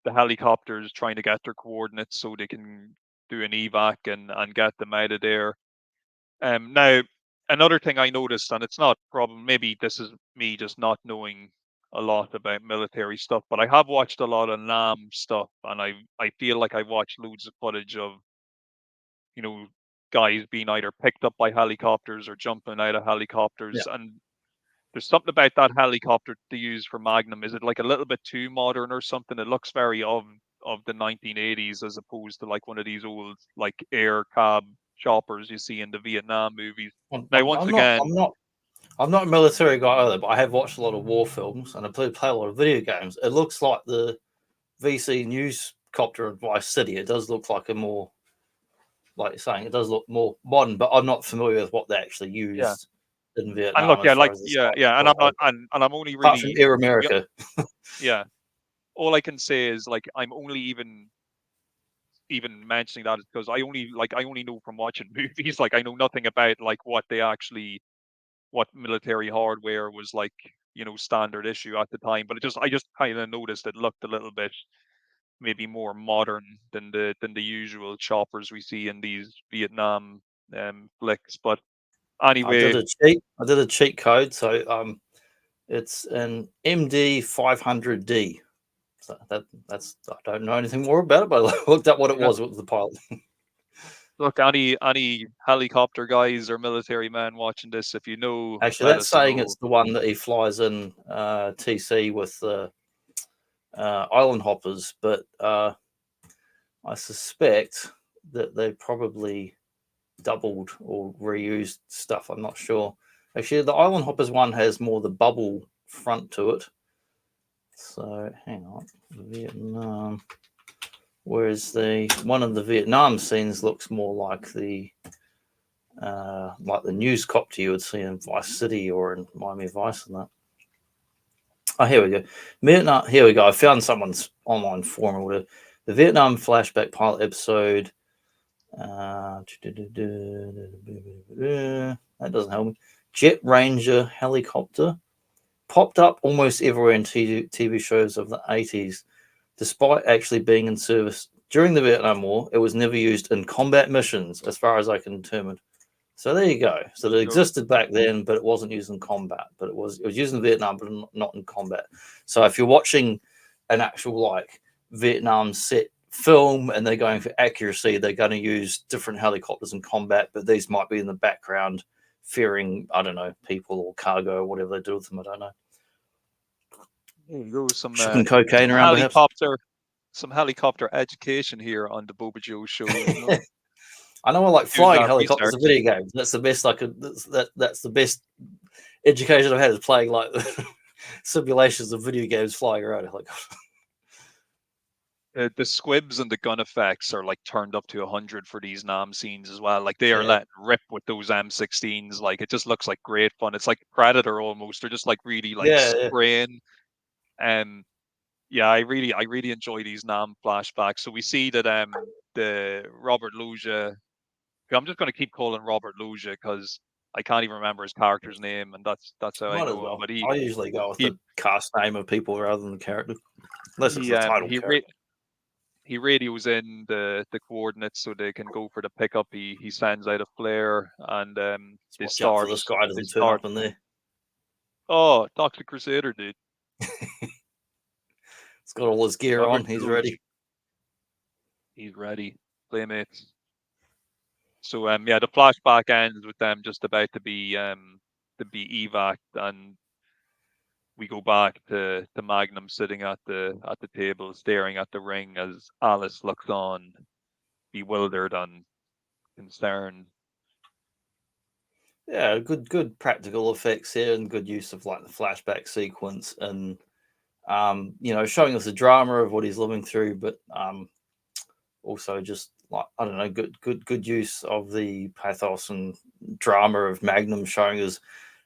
helicopters trying to get their coordinates so they can do an evac and get them out of there. Now, another thing I noticed, and it's not problem, maybe this is me just not knowing a lot about military stuff, but I have watched a lot of NAM stuff, and I feel like I watched loads of footage of guys being either picked up by helicopters or jumping out of helicopters, Yeah. and there's something about that helicopter they use for Magnum. Is it like a little bit too modern or something? It looks very of the 1980s as opposed to like one of these old like air cab choppers you see in the Vietnam movies. Now, once again, I'm not a military guy either, but I have watched a lot of war films and I play a lot of video games. It looks like the VC news copter in Vice City. It does look like a more, like you're saying, it does look more modern, but I'm not familiar with what they actually yeah. used in Vietnam. And look, yeah, as far like as the yeah, and I'm not, and I'm only apart from really, Air America. yeah. All I can say is like I'm only even mentioning that is because I only know from watching movies. Like I know nothing about like what military hardware was like, standard issue at the time. But I just kind of noticed it looked a little bit maybe more modern than the usual choppers we see in these Vietnam flicks. But anyway, I did a cheat code, so it's an MD 500D. So that's I don't know anything more about it, but I looked up what it yeah, was with the pilot. look, any helicopter guys or military men watching this, if you know, Actually, let that's us saying know. it's the one that he flies in TC with the island hoppers, but I suspect that they probably doubled or reused stuff. I'm not sure. Actually, the island hoppers one has more the bubble front to it. So hang on, Vietnam. Whereas the one of the Vietnam scenes looks more like the news copter you would see in Vice City or in Miami Vice and that. Oh, here we go. Vietnam. Here we go. I found someone's online forum. The Vietnam flashback pilot episode. That doesn't help me. Jet Ranger helicopter popped up almost everywhere in TV shows of the 80s, despite actually being in service during the Vietnam War. It was never used in combat missions, as far as I can determine. So there you go. So it existed back then, but it wasn't used in combat. But it was used in Vietnam, but not in combat. So if you're watching an actual like Vietnam set film and they're going for accuracy, they're going to use different helicopters in combat, but these might be in the background, fearing, I don't know, people or cargo or whatever they do with them. I don't know. There you go. Shipping cocaine around, perhaps. Some helicopter education here on the Boba Joe show. You know? I know I like flying helicopters research. in video games. That's the best I could. That's the best education I've had is playing like simulations of video games flying around helicopters. The squibs and the gun effects are like turned up to 100 for these NAM scenes as well. Like they are letting rip with those M16s. Like it just looks like great fun. It's like Predator almost. They're just like really like spraying. Yeah, I really enjoy these NAM flashbacks. So we see that the Robert Loggia. I'm just going to keep calling Robert Loggia because I can't even remember his character's name, and that's how I Might as know him. well. But I usually go with he the cast name of people rather than the character, unless it's he the title character. he radios in the coordinates so they can go for the pickup. He sends out a flare and they Watch out for start. this guy They doesn't turn start. up in there. Oh, Toxic Crusader, dude! He's got all his gear on. He's ready. He's ready. Playmates. So yeah, the flashback ends with them just about to be evac, and we go back to Magnum sitting at the table, staring at the ring as Alice looks on, bewildered and concerned. Yeah, good practical effects here and good use of like the flashback sequence and showing us the drama of what he's living through, but also just like, I don't know, good use of the pathos and drama of Magnum showing his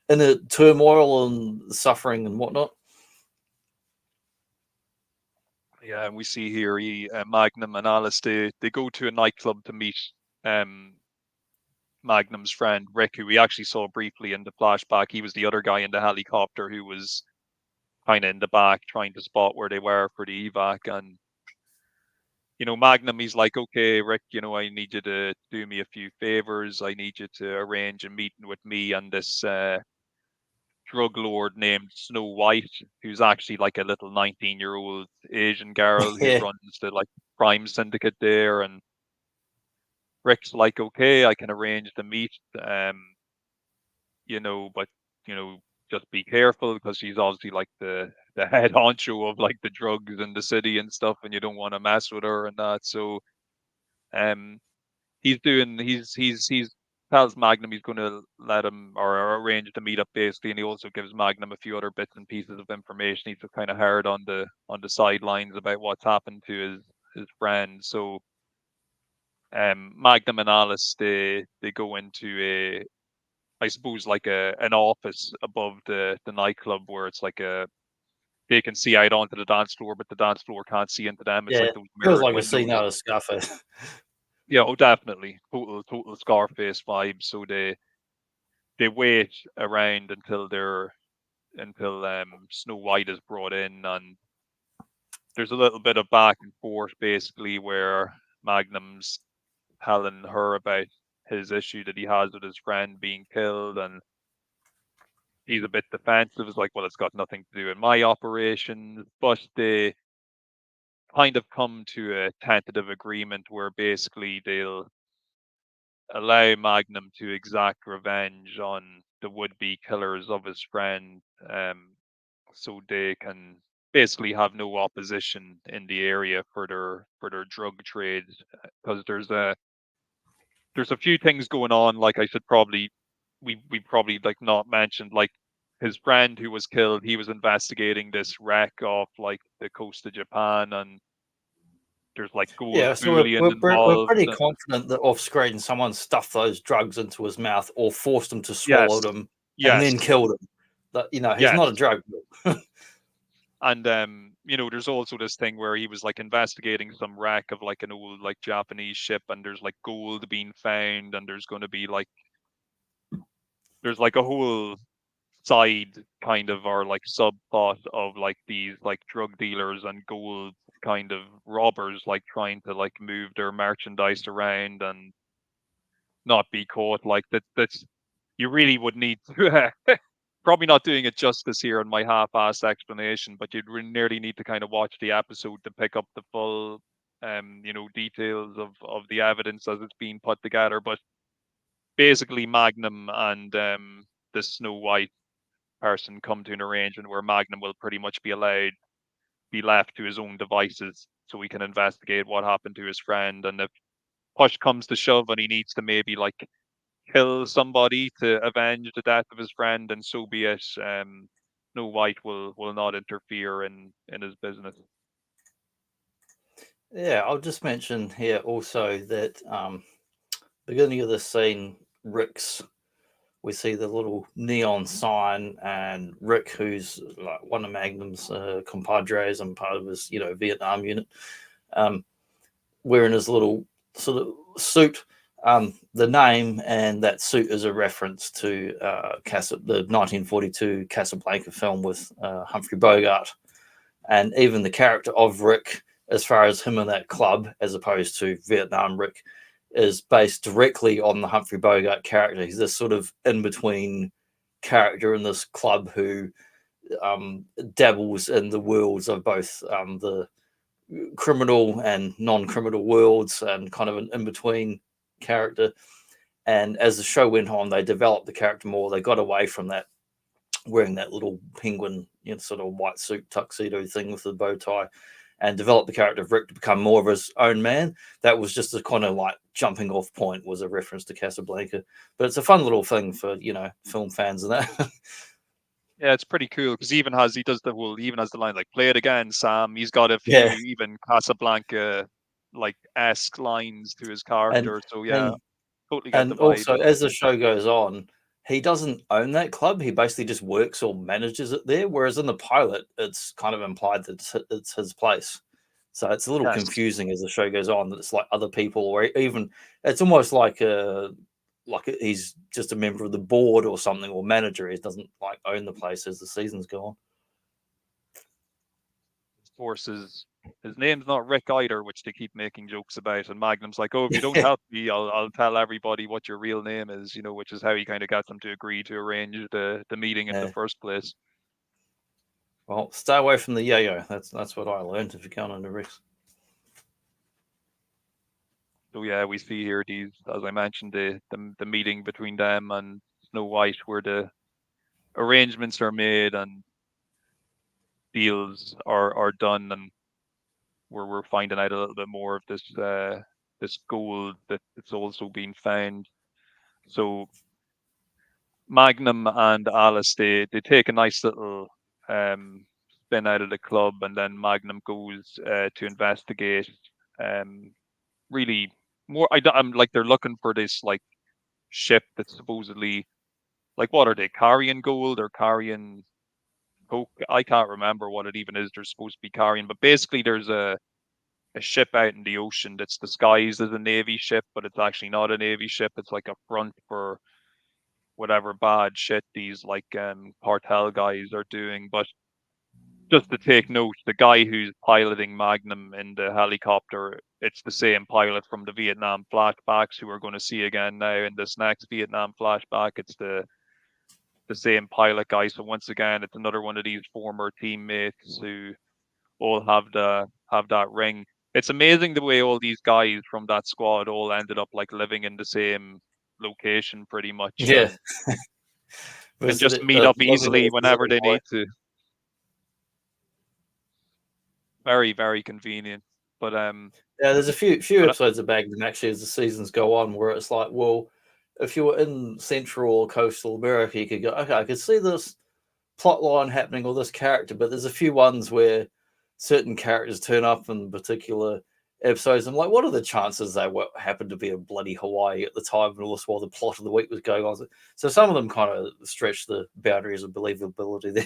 inner turmoil and suffering and whatnot. Yeah, and we see here Magnum and Alice, they go to a nightclub to meet Magnum's friend Rick, who we actually saw briefly in the flashback. He was the other guy in the helicopter who was kind of in the back trying to spot where they were for the evac. And Magnum, he's like, okay, Rick, I need you to do me a few favors. I need you to arrange a meeting with me and this drug lord named Snow White, who's actually like a little 19-year-old Asian girl who Yeah, runs the like crime syndicate there. And Rick's like, okay, I can arrange the meet, but just be careful because she's obviously like the head honcho of like the drugs in the city and stuff, and you don't want to mess with her and that. So um he's tells Magnum he's going to let him or arrange the meetup basically, and he also gives Magnum a few other bits and pieces of information. He's just kind of hard on the sidelines about what's happened to his friend. So Magnum and Alice, they go into I suppose like an office above the nightclub where it's like they can see out onto the dance floor, but the dance floor can't see into them. It's yeah. like those Feels mirrored like a scene windows. out of Scarface. Yeah, oh, definitely total Scarface vibes. So they wait around until Snow White is brought in, and there's a little bit of back and forth basically where Magnum's telling her about his issue that he has with his friend being killed, and he's a bit defensive. It's like, well, it's got nothing to do with my operation, but they kind of come to a tentative agreement where basically they'll allow Magnum to exact revenge on the would-be killers of his friend, so they can basically have no opposition in the area for their drug trade. Because there's a few things going on. Like I should probably we probably like not mentioned, like his friend who was killed. He was investigating this wreck off like the coast of Japan, and there's like gold Yeah, so bullion we're involved. pretty confident that off screen someone stuffed those drugs into his mouth or forced him to swallow Yes, them and yes, then killed him. That he's yes. not a drug. And there's also this thing where he was like investigating some wreck of like an old like Japanese ship, and there's like gold being found, and there's like a whole side kind of or like subplot of like these like drug dealers and gold kind of robbers like trying to like move their merchandise around and not be caught. Like that's you really would need to probably not doing it justice here in my half-assed explanation, but you'd nearly need to kind of watch the episode to pick up the full details of the evidence as it's being put together. But basically Magnum and the Snow White person come to an arrangement where Magnum will pretty much be left to his own devices so he can investigate what happened to his friend. And if push comes to shove and he needs to maybe like kill somebody to avenge the death of his friend, and so be it. Snow White will not interfere in his business. Yeah, I'll just mention here also that beginning of the scene, we see the little neon sign, and Rick, who's like one of Magnum's compadres and part of his Vietnam unit, um, wearing his little sort of suit. The name and that suit is a reference to the 1942 Casablanca film with Humphrey Bogart, and even the character of Rick, as far as him in that club, as opposed to Vietnam Rick, is based directly on the Humphrey Bogart character. He's this sort of in between character in this club who dabbles in the worlds of both the criminal and non-criminal worlds, and kind of an in-between character. And as the show went on, they developed the character more. They got away from that wearing that little penguin, sort of white suit tuxedo thing with the bow tie, and developed the character of Rick to become more of his own man. That was just a kind of like jumping off point, was a reference to Casablanca. But it's a fun little thing for film fans and that. Yeah, it's pretty cool because he even has the line like "Play it again, Sam." He's got a few Yeah, even Casablanca like esque lines to his and character. So yeah, and totally get the and vibe. also as the show goes on, he doesn't own that club. He basically just works or manages it there. Whereas in the pilot, it's kind of implied that it's his place. So it's a little Yes. confusing as the show goes on that it's like other people, or even it's almost like he's just a member of the board or something, or manager. He doesn't like own the place as the seasons go on. Of course, his name's not Rick either, which they keep making jokes about. And Magnum's like, "Oh, if you don't Yeah, help me, I'll tell everybody what your real name is." Which is how he kind of got them to agree to arrange the meeting in the yeah. first place. Well, stay away from the yo-yo. That's what I learned if you're going into Rex. So yeah, we see here these, as I mentioned, the meeting between them and Snow White, where the arrangements are made and deals are done, and where we're finding out a little bit more of this gold that's also being found. So Magnum and Alice, they take a nice little um, spin out of the club, and then Magnum goes to investigate. Um, really, I'm like they're looking for this like ship that's supposedly like what are they carrying gold or carrying coke? I can't remember what it even is. They're supposed to be carrying, but basically there's a ship out in the ocean that's disguised as a navy ship, but it's actually not a navy ship. It's like a front for whatever bad shit these like cartel guys are doing. But just to take note, the guy who's piloting Magnum in the helicopter, it's the same pilot from the Vietnam flashbacks who we're going to see again now in this next Vietnam flashback. It's the same pilot guy. So once again, it's another one of these former teammates who all have that ring. It's amazing the way all these guys from that squad all ended up like living in the same location pretty much Yeah, and can visited just meet up living easily with his whenever little they boy. need to. Very, very convenient. But Yeah, there's a few but episodes of Magnum actually as the seasons go on where it's like, well, if you were in Central or Coastal America, you could go, okay, I could see this plot line happening or this character, but there's a few ones where certain characters turn up in particular episodes. I'm like, what are the chances they happened to be in bloody Hawaii at the time and also while the plot of the week was going on? So some of them kind of stretch the boundaries of believability there.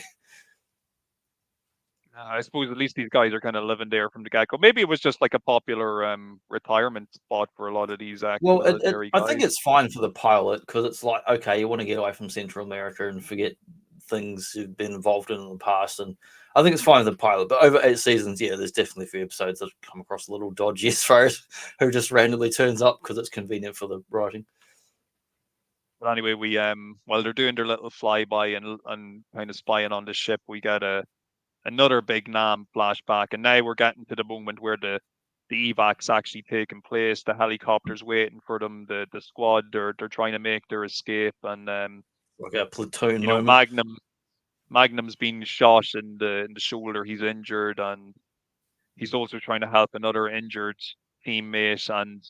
I suppose at least these guys are kind of living there from the get go. Maybe it was just like a popular retirement spot for a lot of these Well, ex-military I think guys. it's fine for the pilot because it's like, okay, you want to get away from Central America and forget things you've been involved in the past. And I think it's fine for the pilot. But over 8 seasons, yeah, there's definitely a few episodes that come across a little dodgy as far as who just randomly turns up because it's convenient for the writing. But anyway, we while they're doing their little flyby and kind of spying on the ship, we get another big Nam flashback, and now we're getting to the moment where the evac's actually taking place. The helicopter's waiting for them. The squad they're trying to make their escape, and Like a platoon you know moment. Magnum's been shot in the shoulder. He's injured, and he's also trying to help another injured teammate. And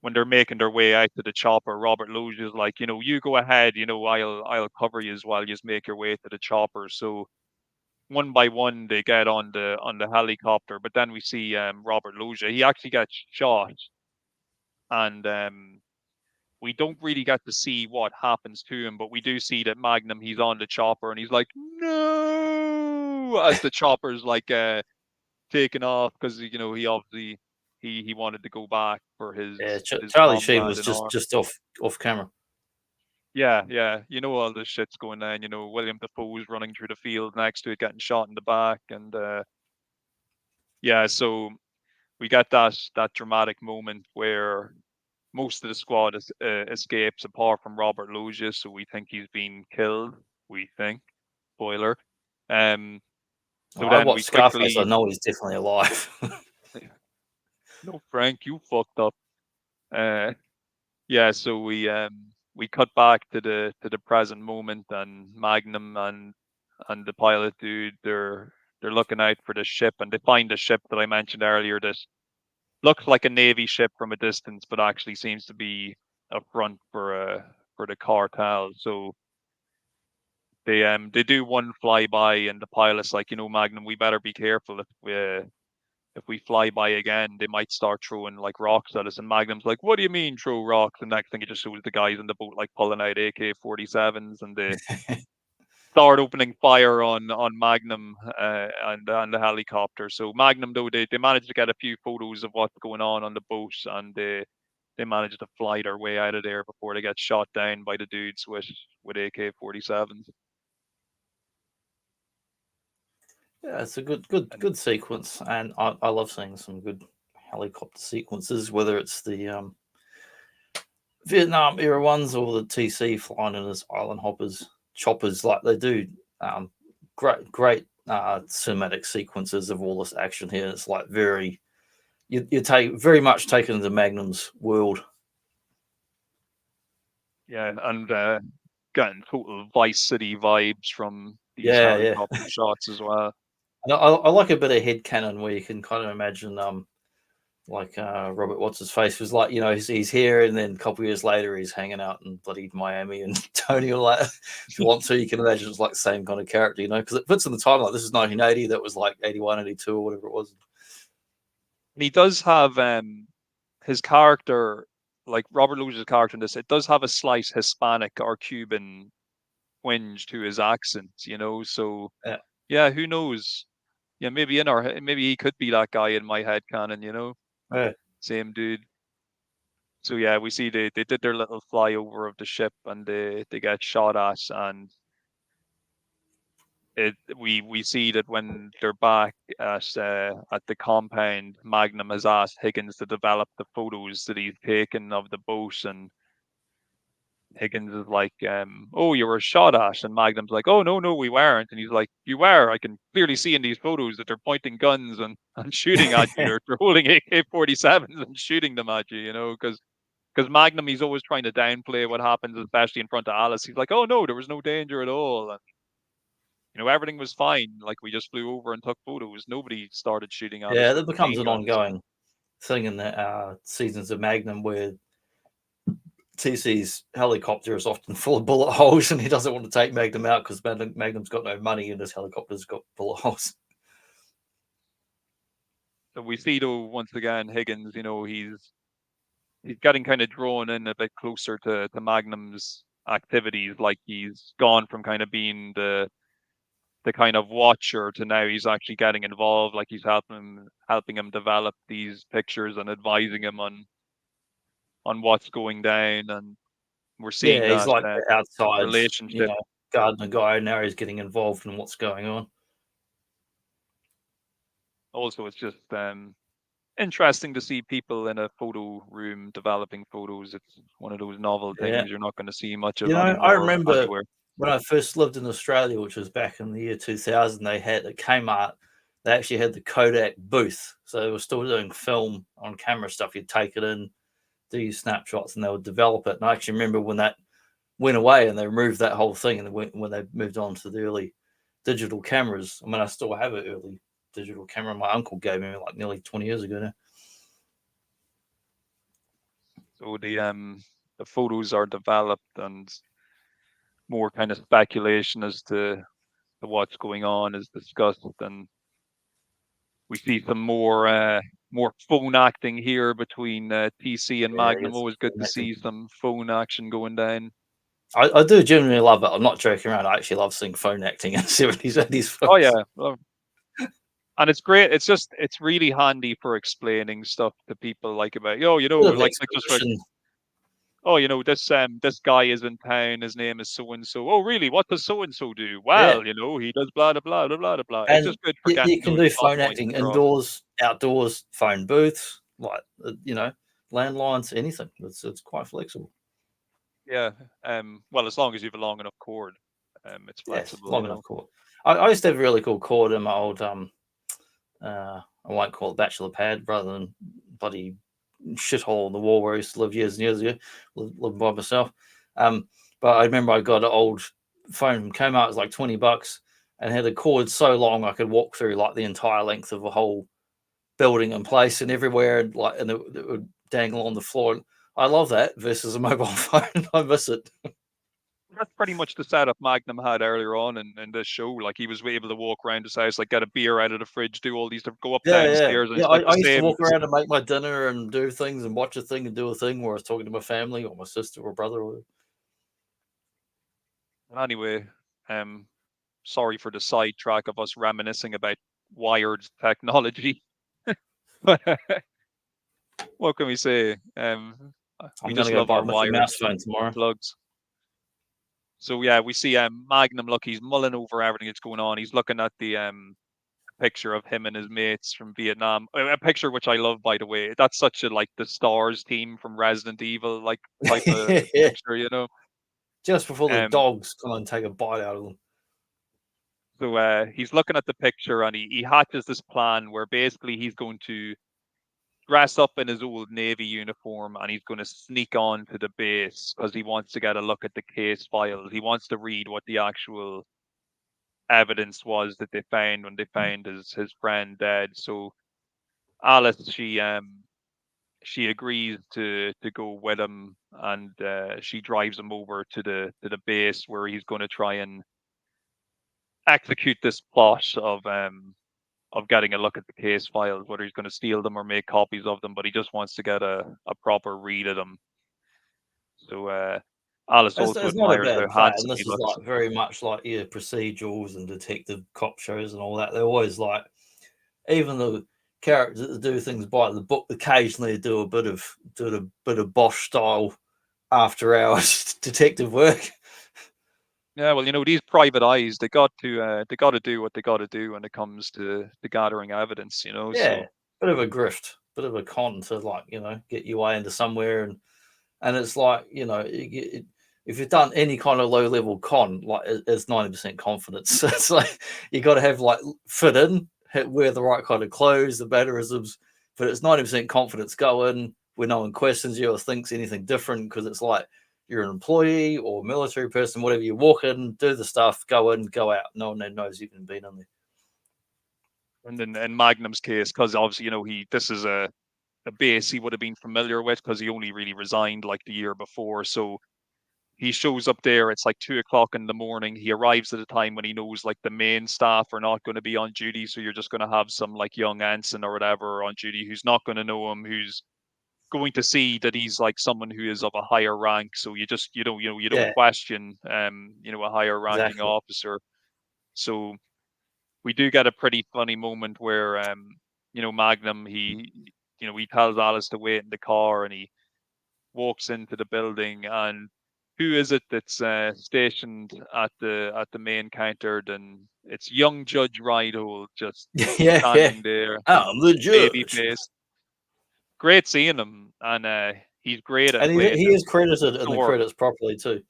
when they're making their way out to the chopper, Robert Luge is like, you go ahead. I'll cover you while you make your way to the chopper. So one by one they get on the helicopter, but then we see Robert Loggia. He actually gets shot, and we don't really get to see what happens to him, but we do see that Magnum he's on the chopper and he's like no as the chopper's like taking off because he obviously he wanted to go back for Yeah, his Charlie Sheen comrade was in arms. just off camera. Yeah, all this shit's going on. William Dafoe's running through the field next to it, getting shot in the back, and yeah, so we got that dramatic moment where most of the squad escapes apart from Robert Loggia, so we think he's been killed. We think, spoiler. Um, Well, so I then we watched Scarface. I quickly, know he's definitely alive. no, Frank, you fucked up. Uh, yeah, so we cut back to the present moment, and Magnum and the pilot dude, they're looking out for the ship, and they find the ship that I mentioned earlier. That looks like a navy ship from a distance, but actually seems to be a front for the cartel. So they do one flyby, and the pilot's like, Magnum, we better be careful if we fly by again, they might start throwing like rocks at us. And Magnum's like, "What do you mean throw rocks?" And next thing it just shows the guys in the boat like pulling out AK-47s, and they start opening fire on Magnum and the helicopter. So Magnum, though, they managed to get a few photos of what's going on the boat, and they managed to fly their way out of there before they get shot down by the dudes with AK-47s. Yeah, it's a good sequence, and I love seeing some good helicopter sequences, whether it's the Vietnam era ones or the TC flying in as island hoppers, choppers, like they do. Great cinematic sequences of all this action here. It's like you take very much taken into Magnum's world. Yeah, and getting total Vice City vibes from these Yeah, helicopter shots as well. and I like a bit of headcanon where you can kind of imagine like Robert What's his face was like, he's here, and then a couple of years later he's hanging out in bloody Miami, and Tony will like, if you want to, you can imagine it's like the same kind of character, because it fits in the time. Like this is 1980, that was like 81, 82, or whatever it was. And he does have his character, like Robert Louis' character in this, it does have a slight Hispanic or Cuban twinge to his accent, So yeah, who knows? Yeah, maybe maybe he could be that guy in my head canon, Yeah. Same dude. So yeah, we see they did their little flyover of the ship, and they get shot at, and we see that when they're back at the compound, Magnum has asked Higgins to develop the photos that he's taken of the boat, and Higgins is like, "Oh, you were shot at," and Magnum's like, "Oh, no, we weren't," and he's like, "You were. I can clearly see in these photos that they're pointing guns and shooting at you. They're holding AK-47s and shooting them at you, because Magnum, he's always trying to downplay what happens, especially in front of Alice. He's like, "Oh no, there was no danger at all, and everything was fine. Like we just flew over and took photos. Nobody started shooting at us Yeah, with that becomes machine an guns." ongoing thing in the seasons of Magnum, where TC's helicopter is often full of bullet holes, and he doesn't want to take Magnum out because Magnum's got no money and his helicopter's got bullet holes. So we see, though, once again, Higgins, he's getting kind of drawn in a bit closer to Magnum's activities. Like he's gone from kind of being the kind of watcher to now he's actually getting involved. Like he's helping him develop these pictures and advising him on what's going down, and we're seeing Yeah, he's that like the outside, relationship. gardener guy. Now he's getting involved in what's going on. Also, it's just interesting to see people in a photo room developing photos. It's one of those novel Yeah. things you're not going to see much of I anymore remember anywhere. when I first lived in Australia, which was back in the year 2000, they had at Kmart, they actually had the Kodak booth. So they were still doing film on camera stuff. You'd take it in, do your snapshots, and they would develop it. And I actually remember when that went away and they removed that whole thing, and when they moved on to the early digital cameras. I mean, I still have an early digital camera my uncle gave me like nearly 20 years ago now. So the photos are developed, and more kind of speculation as to what's going on is discussed, and we see some more phone acting here between TC and Yeah, Magnum. Always good to see some phone action going down. I do genuinely love it. I'm not joking around. I actually love seeing phone acting in 70s, 80s films. Oh yeah. And it's great. It's really handy for explaining stuff to people, like about, like just like, this guy is in town, his name is so and so. Oh really? What does so and so do? Well, Yeah. he does blah blah blah blah blah blah. It's And just good for getting you can those do plot phone points acting across. indoors, outdoors, phone booths, like, landlines, anything. It's quite flexible. Yeah. Well, as long as you have a long enough cord, it's Yes, flexible, long enough cord. I used to have a really cool cord in my old I won't call it bachelor pad, rather than bloody shithole in the wall where I used to live years and years ago, living by myself. But I remember I got an old phone from Kmart. It was like $20, and had a cord so long I could walk through like the entire length of a whole building and place and everywhere, and it would dangle on the floor. I love that versus a mobile phone. I miss it. That's pretty much the setup Magnum had earlier on in this show. Like he was able to walk around his house, like get a beer out of the fridge, do all these stuff, go up downstairs, and Yeah. it's like I the used to same. walk around and make my dinner and do things and watch a thing and do a thing where I was talking to my family or my sister or brother. Or... Anyway, sorry for the sidetrack of us reminiscing about wired technology. But what can we say? We I'm just gonna go love buy our a Mickey wired Mouse phone tomorrow. plugs. So yeah, we see Magnum. Look, he's mulling over everything that's going on. He's looking at the picture of him and his mates from Vietnam. A picture which I love, by the way. That's such a like the Stars team from Resident Evil like type of Yeah. picture, you know. Just before the Um, dogs come and take a bite out of them. so he's looking at the picture and he hatches this plan where basically he's going to dress up in his old Navy uniform and he's going to sneak on to the base because he wants to get a look at the case files. He wants to read what the actual evidence was that they found when they found his friend dead. So Alice, she agrees to go with him and she drives him over to the base where he's going to try and execute this plot of getting a look at the case files, whether he's going to steal them or make copies of them, but he just wants to get a proper read of them. So Alice also It's not a admires bad how plan. handsome he This is looks. like very much like your procedurals and detective cop shows and all that. They're always like, even the characters that do things by the book occasionally do a bit of Bosch style after hours detective work. Yeah, well, you know, these private eyes, they got to do what they got to do when it comes to gathering evidence, you know. Yeah, So bit of a grift, bit of a con to like get your way into somewhere, and it's like if you've done any kind of low level con, like it's 90% confidence. It's like you got to have like fit in, wear the right kind of clothes, the mannerisms, but it's 90% confidence. Go in where no one questions you or thinks anything different because it's like you're an employee or military person, whatever. You walk in, do the stuff, go in, go out. No one knows you've even been in there. and then in Magnum's case, because obviously, you know, this is a base he would have been familiar with because he only really resigned like the year before. So he shows up there. It's like 2 o'clock in the morning. He arrives at a time when he knows like the main staff are not going to be on duty. So you're just going to have some like young ensign or whatever on duty who's not going to know him, who's going to see that he's like someone who is of a higher rank. So you don't Yeah, question a higher ranking exactly. officer. So we do get a pretty funny moment where Magnum he tells Alice to wait in the car and he walks into the building and who is it that's stationed at the main counter? Then it's young Judge Rideold just Yeah. standing there, I'm the baby judge. face. Great seeing him, and he's great at And playing he this is credited in the dork. credits properly too.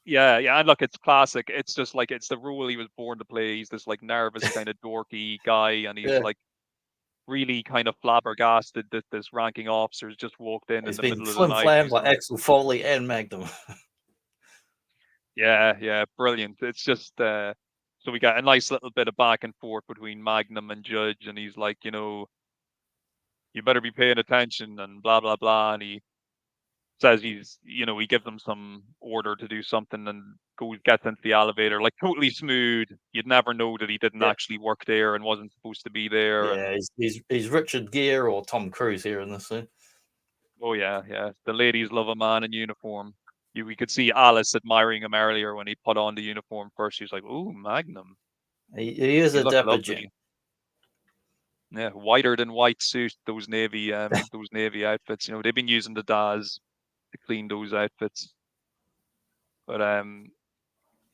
Yeah, yeah, and look, it's classic. It's just like it's the role he was born to play. He's this like nervous kind of dorky guy, and he's Yeah, like really kind of flabbergasted that this ranking officer's just walked in he's the been middle of the flim night. flammed He's by Axel Foley and Magnum. yeah, yeah, brilliant. It's just so we got a nice little bit of back and forth between Magnum and Judge, and he's like, you better be paying attention and blah blah blah, and he says he gives them some order to do something and gets into the elevator like totally smooth. You'd never know that he didn't Yeah, actually work there and wasn't supposed to be there. And yeah, he's Richard Gere or Tom Cruise here in this scene. oh yeah, yeah, the ladies love a man in uniform. We could see Alice admiring him earlier when he put on the uniform first. She was like, "Ooh, Magnum, He is you a look dapper gent. lovely." Yeah, whiter than white suit. Those navy outfits. They've been using the DAS to clean those outfits. But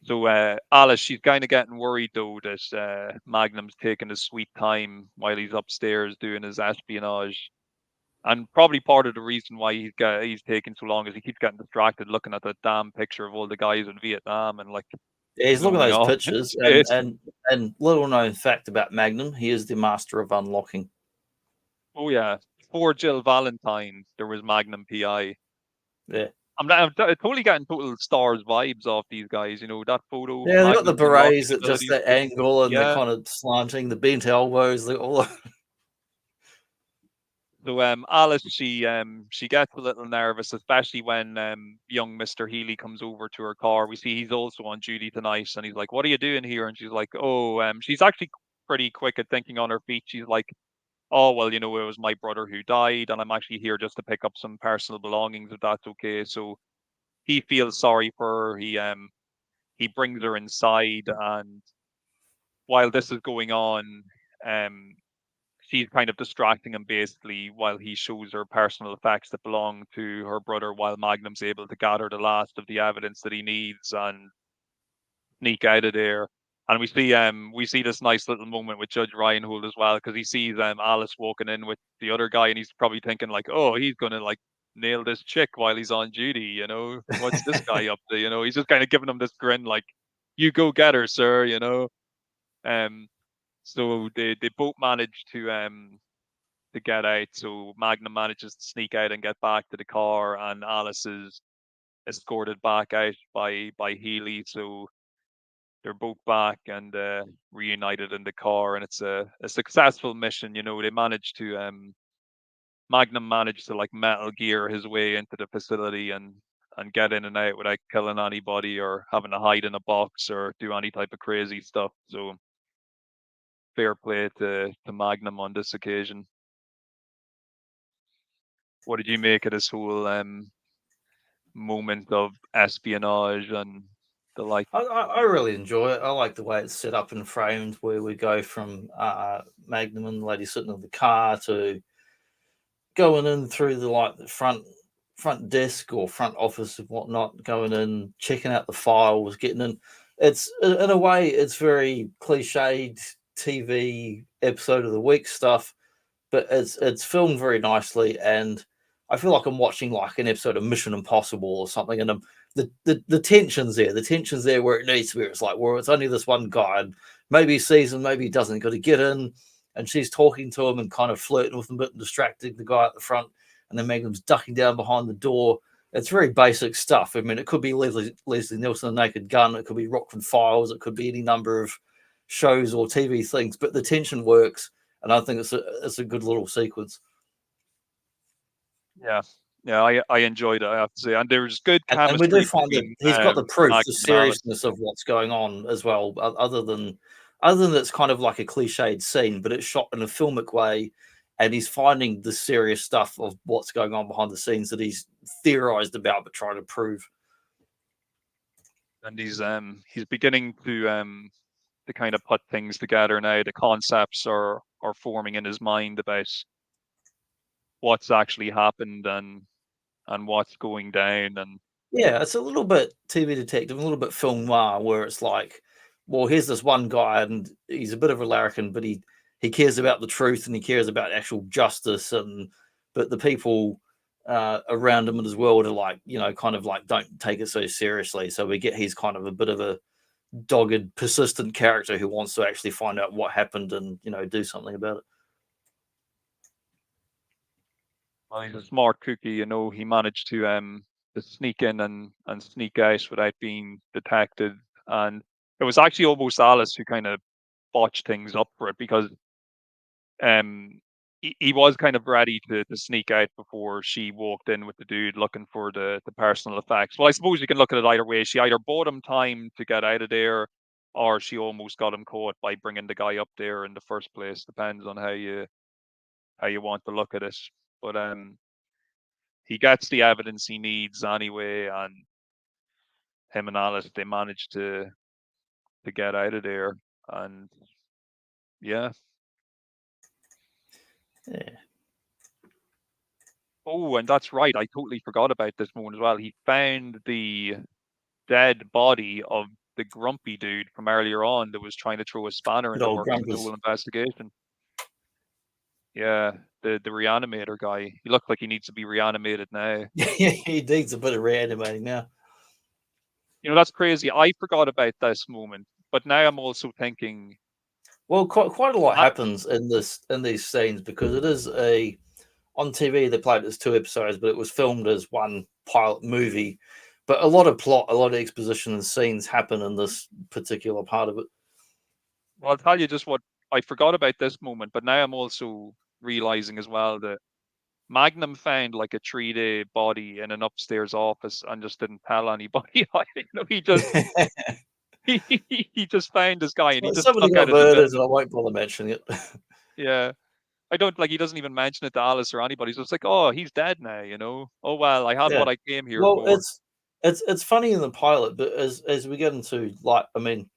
So Alice, she's kind of getting worried though that Magnum's taking his sweet time while he's upstairs doing his espionage, and probably part of the reason why he's taking so long is he keeps getting distracted looking at that damn picture of all the guys in Vietnam and like Yeah, he's looking at zooming those off pictures, his face. and little known fact about Magnum, he is the master of unlocking. Oh yeah, before Jill Valentine, there was Magnum PI. Yeah, I'm totally getting total Stars vibes off these guys. That photo, yeah, they got the Magnum's unlocking berets at just abilities. that angle and the Yeah, kind of slanting, the bent elbows, all. So Alice, she gets a little nervous, especially when young Mr. Healy comes over to her car. We see he's also on duty tonight, and he's like, "What are you doing here?" And she's like, "Oh, she's actually pretty quick at thinking on her feet. She's like, oh well, it was my brother who died, and I'm actually here just to pick up some personal belongings, if that's okay." So he feels sorry for her. He brings her inside, and while this is going on, um she's kind of distracting him basically while he shows her personal effects that belong to her brother, while Magnum's able to gather the last of the evidence that he needs and sneak out of there. And we see this nice little moment with Judge Reinhold as well, because he sees Alice walking in with the other guy, and he's probably thinking like, oh, he's gonna like nail this chick while he's on duty, what's this guy up to? He's just kind of giving him this grin like, you go get her, sir. Um so they both manage to get out. So Magnum manages to sneak out and get back to the car, and Alice is escorted back out by Healy. So they're both back and reunited in the car, and it's a successful mission. They managed to Magnum managed to like Metal Gear his way into the facility and get in and out without killing anybody or having to hide in a box or do any type of crazy stuff. So fair play to Magnum on this occasion. What did you make of this whole moment of espionage and the like? I really enjoy it. I like the way it's set up and framed, where we go from Magnum and the lady sitting in the car to going in through the front desk or front office and whatnot, going in, checking out the files, getting in. It's in a way, it's very cliched TV episode of the week stuff, but it's filmed very nicely, and I feel like I'm watching like an episode of Mission Impossible or something. And the tension's there, the tension's there where it needs to be. It's like, well, it's only this one guy, and maybe he sees him, maybe he doesn't. Got to get in, and she's talking to him and kind of flirting with him, but distracting the guy at the front, and then Magnum's ducking down behind the door. It's very basic stuff. I mean, it could be Leslie Nielsen, The Naked Gun. It could be Rockford Files. It could be any number of shows or TV things, but the tension works, and I think it's a good little sequence. Yeah, yeah, I enjoyed it, I have to say, and there's good And we do chemistry find that between he's got the proof, the Magnum and Alice. seriousness of what's going on as well. Other than it's kind of like a cliched scene, but it's shot in a filmic way, and he's finding the serious stuff of what's going on behind the scenes that he's theorized about but trying to prove. And he's beginning to kind of put things together now. The concepts are forming in his mind about what's actually happened and what's going down. And Yeah, it's a little bit TV detective, a little bit film noir, where it's like, well, here's this one guy, and he's a bit of a larrikin, but he cares about the truth and he cares about actual justice, and but the people around him in his world are like, kind of like don't take it so seriously. So we get he's kind of a bit of a dogged, persistent character who wants to actually find out what happened and do something about it. well, he's a smart cookie. He managed to sneak in and sneak out without being detected. And it was actually almost Alice who kind of botched things up for it, because um he was kind of ready to sneak out before she walked in with the dude looking for the personal effects. Well, I suppose you can look at it either way. She either bought him time to get out of there, or she almost got him caught by bringing the guy up there in the first place. Depends on how you want to look at it. But he gets the evidence he needs anyway, and him and Alice, they manage to get out of there. And yeah. Yeah. Oh, and that's right. I totally forgot about this moment as well. He found the dead body of the grumpy dude from earlier on that was trying to throw a spanner Good in the old works of the Grumpers. whole investigation. Yeah, the reanimator guy. He looked like he needs to be reanimated now. Yeah, he needs a bit of reanimating now. That's crazy. I forgot about this moment, but now I'm also thinking, Well, quite a lot I, happens in these scenes, because it is a on TV they played it as two episodes, but it was filmed as one pilot movie. But a lot of plot, a lot of exposition and scenes happen in this particular part of it. well, I'll tell you just what I forgot about this moment, but now I'm also realizing as well that Magnum found like a 3-day body in an upstairs office and just didn't tell anybody. He just found this guy and he Well, just somebody stuck got out of the murdered, building. and I won't bother mentioning it. Yeah. I don't like he doesn't even mention it to Alice or anybody. So it's like, oh, he's dead now, Oh well, I had Yeah. what I came here Well, for. it's funny in the pilot, but as we get into, like, I mean,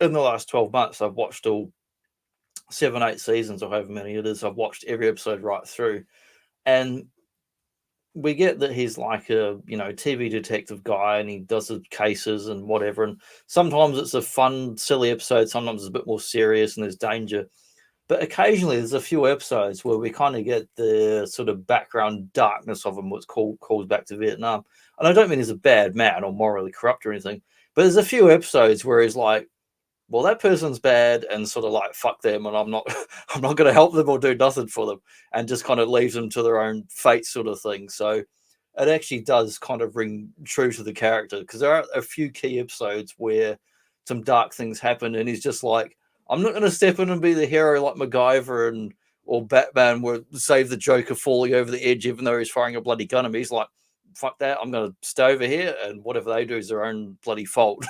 in the last 12 months, I've watched all 7, 8 seasons or however many it is. I've watched every episode right through, and we get that he's like a TV detective guy, and he does his cases and whatever. And sometimes it's a fun, silly episode. Sometimes it's a bit more serious, and there's danger. But occasionally, there's a few episodes where we kind of get the sort of background darkness of him, what's calls back to Vietnam. And I don't mean he's a bad man or morally corrupt or anything, but there's a few episodes where he's like, well, that person's bad, and sort of like, fuck them, and I'm not I'm not going to help them or do nothing for them, and just kind of leaves them to their own fate, sort of thing. So it actually does kind of ring true to the character, because there are a few key episodes where some dark things happen, and he's just like, I'm not going to step in and be the hero like MacGyver and or Batman would save the Joker falling over the edge, even though he's firing a bloody gun at me. He's like, fuck that, I'm going to stay over here, and whatever they do is their own bloody fault.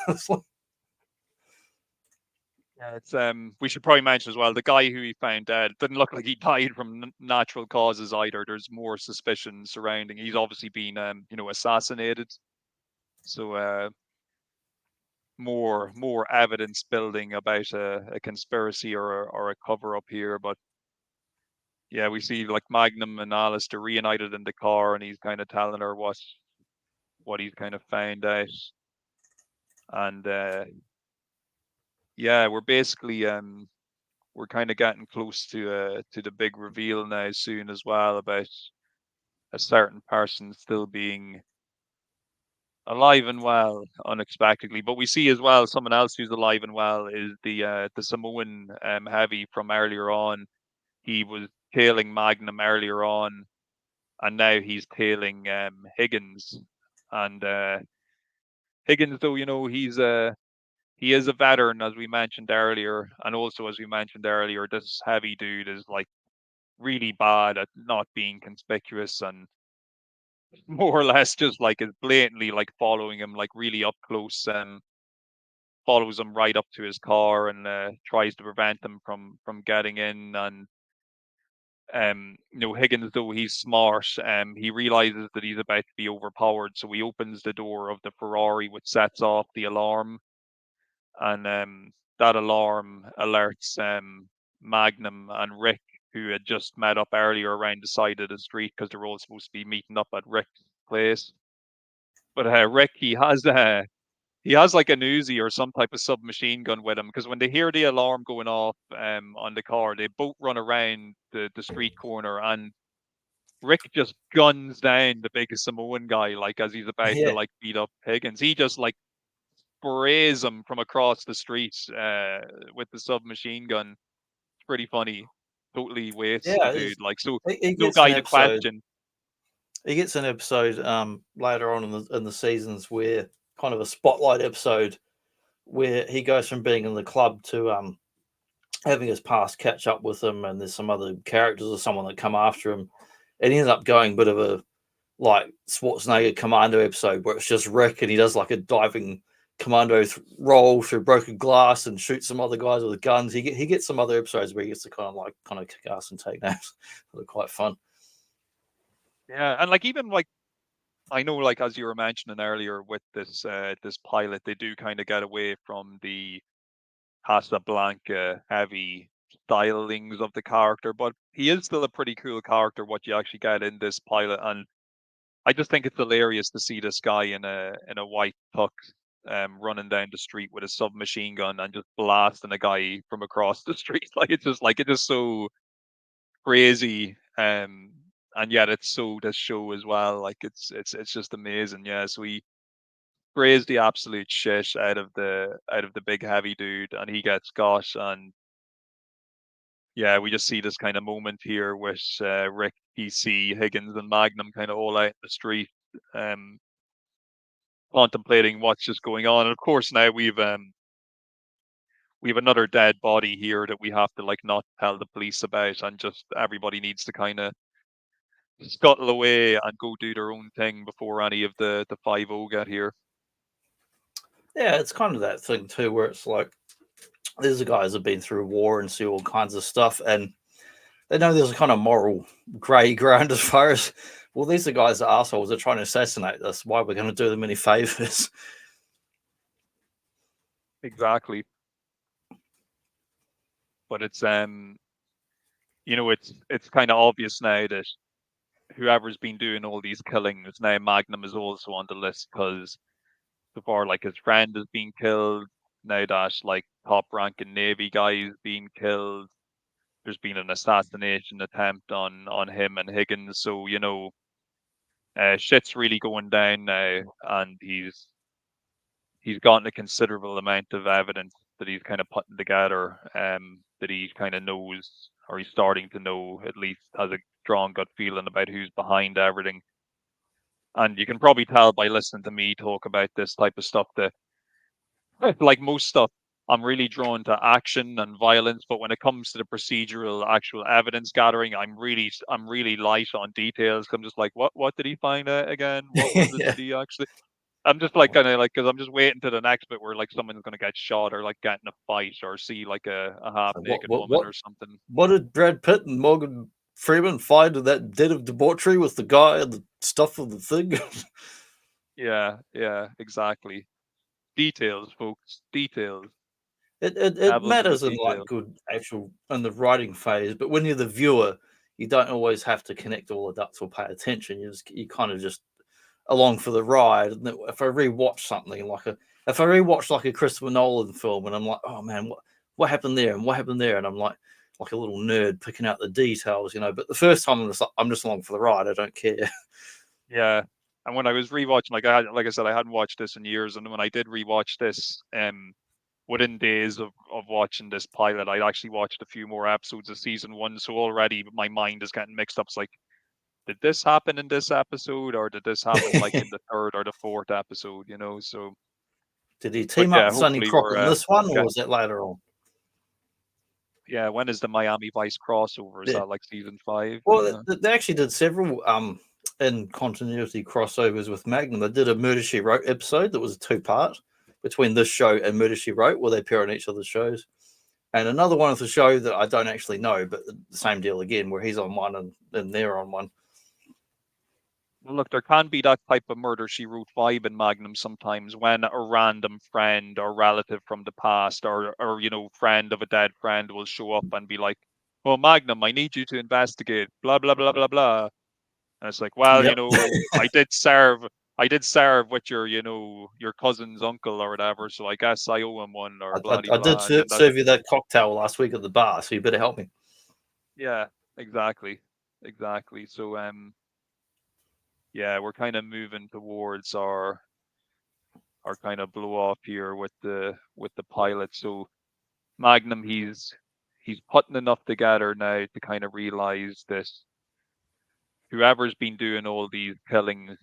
Yeah, it's we should probably mention as well the guy who he found dead didn't look like he died from natural causes either. There's more suspicion surrounding. He's obviously been assassinated. So more evidence building about a conspiracy or a cover up here. But yeah, we see like Magnum and Alice are reunited in the car, and he's kind of telling her what he's kind of found out. And yeah, we're kind of getting close to the big reveal now soon as well about a certain person still being alive and well unexpectedly. But we see as well someone else who's alive and well is the Samoan heavy from earlier on. He was tailing Magnum earlier on, and now he's tailing Higgins. And Higgins, though, he is a veteran, as we mentioned earlier, and also as we mentioned earlier, this heavy dude is like really bad at not being conspicuous and more or less just like is blatantly like following him like really up close and follows him right up to his car and tries to prevent him from getting in. And Higgins, though he's smart, he realizes that he's about to be overpowered, so he opens the door of the Ferrari, which sets off the alarm. And that alarm alerts Magnum and Rick, who had just met up earlier around the side of the street because they're all supposed to be meeting up at Rick's place. But Rick, he has like an Uzi or some type of submachine gun with him, because when they hear the alarm going off on the car, they both run around the street corner, and Rick just guns down the big Samoan guy like as he's about to Yeah. like beat up Higgins. He just like sprays him from across the street with the submachine gun. It's pretty funny. Totally wastes the Yeah, dude. Like, so he no gets an guy to episode. question. He gets an episode later on in the seasons, where kind of a spotlight episode, where he goes from being in the club to having his past catch up with him, and there's some other characters or someone that come after him, and he ends up going a bit of a like Schwarzenegger Commando episode, where it's just Rick, and he does like a diving commando roll through broken glass and shoots some other guys with guns. He gets some other episodes where he gets to kind of kick ass and take names. They're quite fun. Yeah, and like even like I know, like as you were mentioning earlier with this pilot, they do kind of get away from the Casablanca heavy stylings of the character, but he is still a pretty cool character. What you actually get in this pilot, and I just think it's hilarious to see this guy in a white tux, running down the street with a submachine gun and just blasting a guy from across the street. Like it's just so crazy. And yet it's so this show as well. Like it's just amazing. Yeah. So he sprays the absolute shit out of the big heavy dude, and he gets got. And yeah, we just see this kind of moment here with Rick, PC, Higgins, and Magnum kind of all out in the street, um, contemplating what's just going on. And of course, now we have another dead body here that we have to like not tell the police about, and just everybody needs to kind of scuttle away and go do their own thing before any of the 5-0 get here. Yeah, it's kind of that thing too, where it's like these are guys that have been through war and see all kinds of stuff, and they know there's a kind of moral grey ground as far as, well, these are guys that are assholes. They're trying to assassinate us. Why are we going to do them any favors? Exactly. But it's it's kind of obvious now that whoever's been doing all these killings now, Magnum is also on the list because so far, like his friend is being killed. Now that like top ranking Navy guy is being killed. There's been an assassination attempt on him and Higgins. So shit's really going down now, and he's gotten a considerable amount of evidence that he's kind of putting together. That he kind of knows, or he's starting to know, at least has a strong gut feeling about who's behind everything. And you can probably tell by listening to me talk about this type of stuff that, like most stuff, I'm really drawn to action and violence. But when it comes to the procedural, actual evidence gathering, I'm really light on details. I'm just like, what did he find out again? What was it? Yeah. Did he actually? I'm just like kind of like because I'm just waiting to the next bit where like someone's gonna get shot or like get in a fight or see like a half So naked woman or something. what did Brad Pitt and Morgan Freeman find in that den of debauchery with the guy and the stuff of the thing? Yeah, exactly. Details, folks. Details. It Devils in the matters in like details. good actual in the writing phase, but when you're the viewer, you don't always have to connect all the dots or pay attention. You kind of just along for the ride. And if I rewatch something like if I rewatch like a Christopher Nolan film and I'm like, oh man, what happened there and what happened there, and I'm like a little nerd picking out the details, But the first time I'm just along for the ride. I don't care. Yeah. And when I was rewatching, like I said, I hadn't watched this in years, and when I did rewatch this, within days of watching this pilot, I'd actually watched a few more episodes of season one. So already my mind is getting mixed up. It's like, did this happen in this episode, or did this happen like in the third or the fourth episode? So, Did he but team up yeah, with Sonny hopefully Crockett in this one, or get was that later on? yeah. When is the Miami Vice crossover? Is Yeah. that like season 5? Well, they actually did several in continuity crossovers with Magnum. They did a Murder She Wrote episode that was a two-part between this show and Murder She Wrote, where they appear on each other's shows. And another one of the show that I don't actually know, but the same deal again, where he's on one and they're on one. Well, look, there can be that type of Murder She Wrote vibe in Magnum sometimes when a random friend or relative from the past or friend of a dead friend will show up and be like, "Well, Magnum, I need you to investigate, blah blah blah blah blah." And it's like, well, Yep. I did serve with your cousin's uncle or whatever, so I guess I owe him one or blah I did blah. And then that, serve you that cocktail last week at the bar, so you better help me. yeah, exactly, exactly. So yeah, we're kind of moving towards our kind of blow off here with the pilot. So Magnum, he's putting enough together now to kind of realize that whoever's been doing all these killings,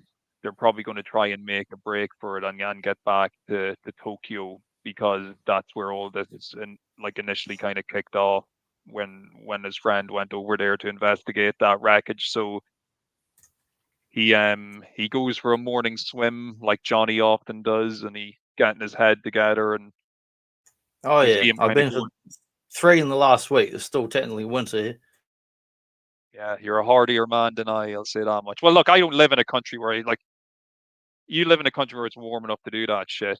they're probably going to try and make a break for it and get back to Tokyo because that's where all this is like initially kind of kicked off when his friend went over there to investigate that wreckage. So he goes for a morning swim like Johnny often does, and he getting his head together, and Oh you yeah, see him I've kind of been for going, 3 in the last week. It's still technically winter here. yeah, you're a hardier man than I'll say that much. Well, look, I don't live in a country where like you live in a country where it's warm enough to do that shit.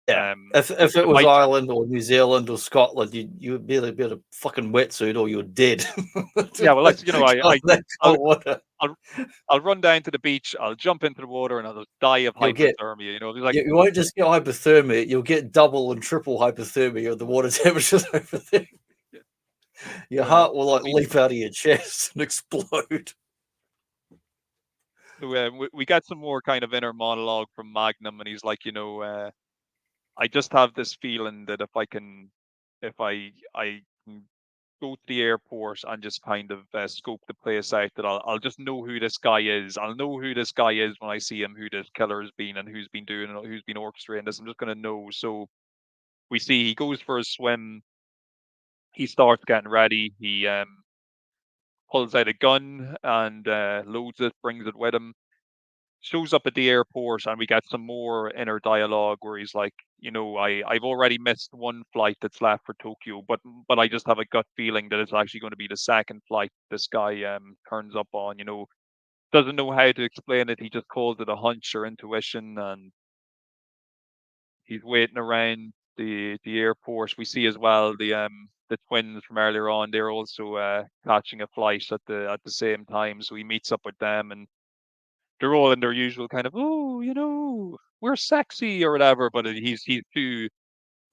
Yeah, if it It was might, Ireland or New Zealand or Scotland, you would be a bit of fucking wetsuit or you're dead. yeah, well, like That I'll, cold water. I'll, I'll run down to the beach, I'll jump into the water, and I'll die of You'll get hypothermia. Like, you won't just get hypothermia, you'll get double and triple hypothermia of the water temperatures over there. Your so, heart will like leap out of your chest and explode. we get some more kind of inner monologue from Magnum, and he's like, I just have this feeling that if I can go to the airport and just kind of scope the place out, that I'll just know who this guy is. I'll know who this guy is when I see him, who this killer has been, and who's been doing it, who's been orchestrating this. I'm just gonna know. So we see he goes for a swim. He starts getting ready. pulls out a gun and loads it, brings it with him. Shows up at the airport, and we get some more inner dialogue where he's like, I've already missed one flight that's left for Tokyo, but I just have a gut feeling that it's actually going to be the second flight this guy turns up on. Doesn't know how to explain it. He just calls it a hunch or intuition, and he's waiting around the airport. We see as well the twins from earlier on. They're also catching a flight at the same time, so he meets up with them, and they're all in their usual kind of, oh, we're sexy or whatever. But he's too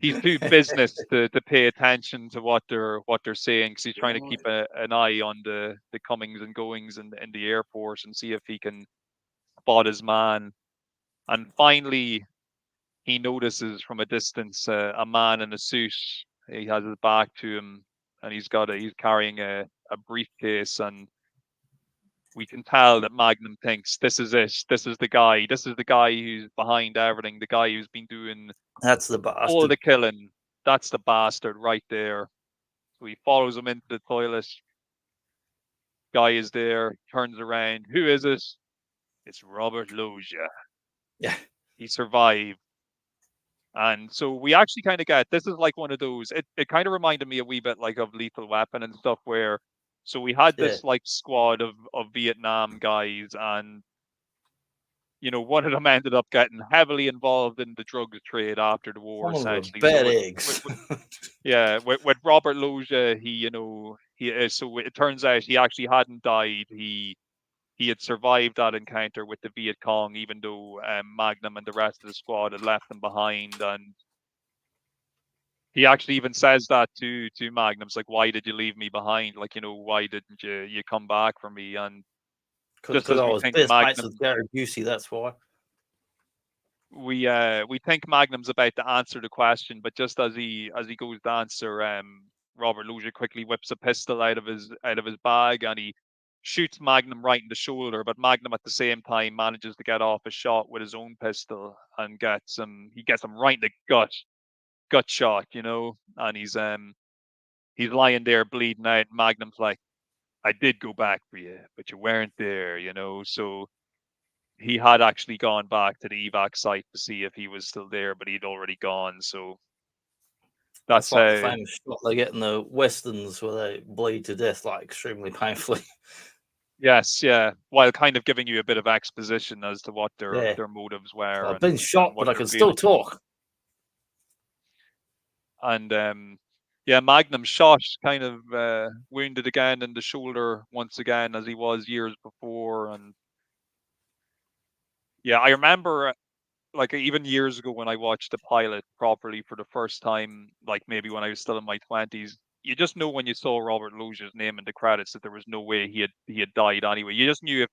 business to pay attention to what they're saying, because he's trying to keep an eye on the comings and goings in the airport and see if he can spot his man. And finally, he notices from a distance a man in a suit. He has his back to him, and he's carrying a briefcase, and we can tell that Magnum thinks this is it. This is the guy. This is the guy who's behind everything. The guy who's been doing That's the all bastard. the killing. That's the bastard right there. So he follows him into the toilet. Guy is there. Turns around. Who is it? It's Robert Loggia. Yeah. He survived. And so we actually kind of get, this is like one of those, it kind of reminded me a wee bit like of Lethal Weapon and stuff, where so we had Yeah. this like squad of Vietnam guys, and one of them ended up getting heavily involved in the drugs trade after the war, Some of them are essentially. So bad eggs. with Robert Loggia, so it turns out he actually hadn't died. He had survived that encounter with the Viet Cong, even though Magnum and the rest of the squad had left him behind. And he actually even says that to Magnum's like, "Why did you leave me behind? Like, why didn't you come back for me?" And just Because as I we was think best mates Magnum, with Gary Busey, that's why. we think Magnum's about to answer the question, but just as he goes to answer, Robert Loggia quickly whips a pistol out of his bag, and he shoots Magnum right in the shoulder. But Magnum at the same time manages to get off a shot with his own pistol and gets him right in the gut shot, and he's lying there bleeding out. Magnum's like, I did go back for you, but you weren't there, so he had actually gone back to the evac site to see if he was still there, but he'd already gone. So That's that's like the how, famous shot they get in the westerns where they bleed to death like extremely painfully. yes, yeah, while kind of giving you a bit of exposition as to what Yeah. their motives were I've been and shot, what but I they're can still feeling. talk. And yeah, Magnum shot, kind of wounded again in the shoulder once again, as he was years before. And yeah, I remember like even years ago when I watched the pilot properly for the first time, like maybe when I was still in my 20s, you just know when you saw Robert Loggia's name in the credits that there was no way he had died anyway. You just knew if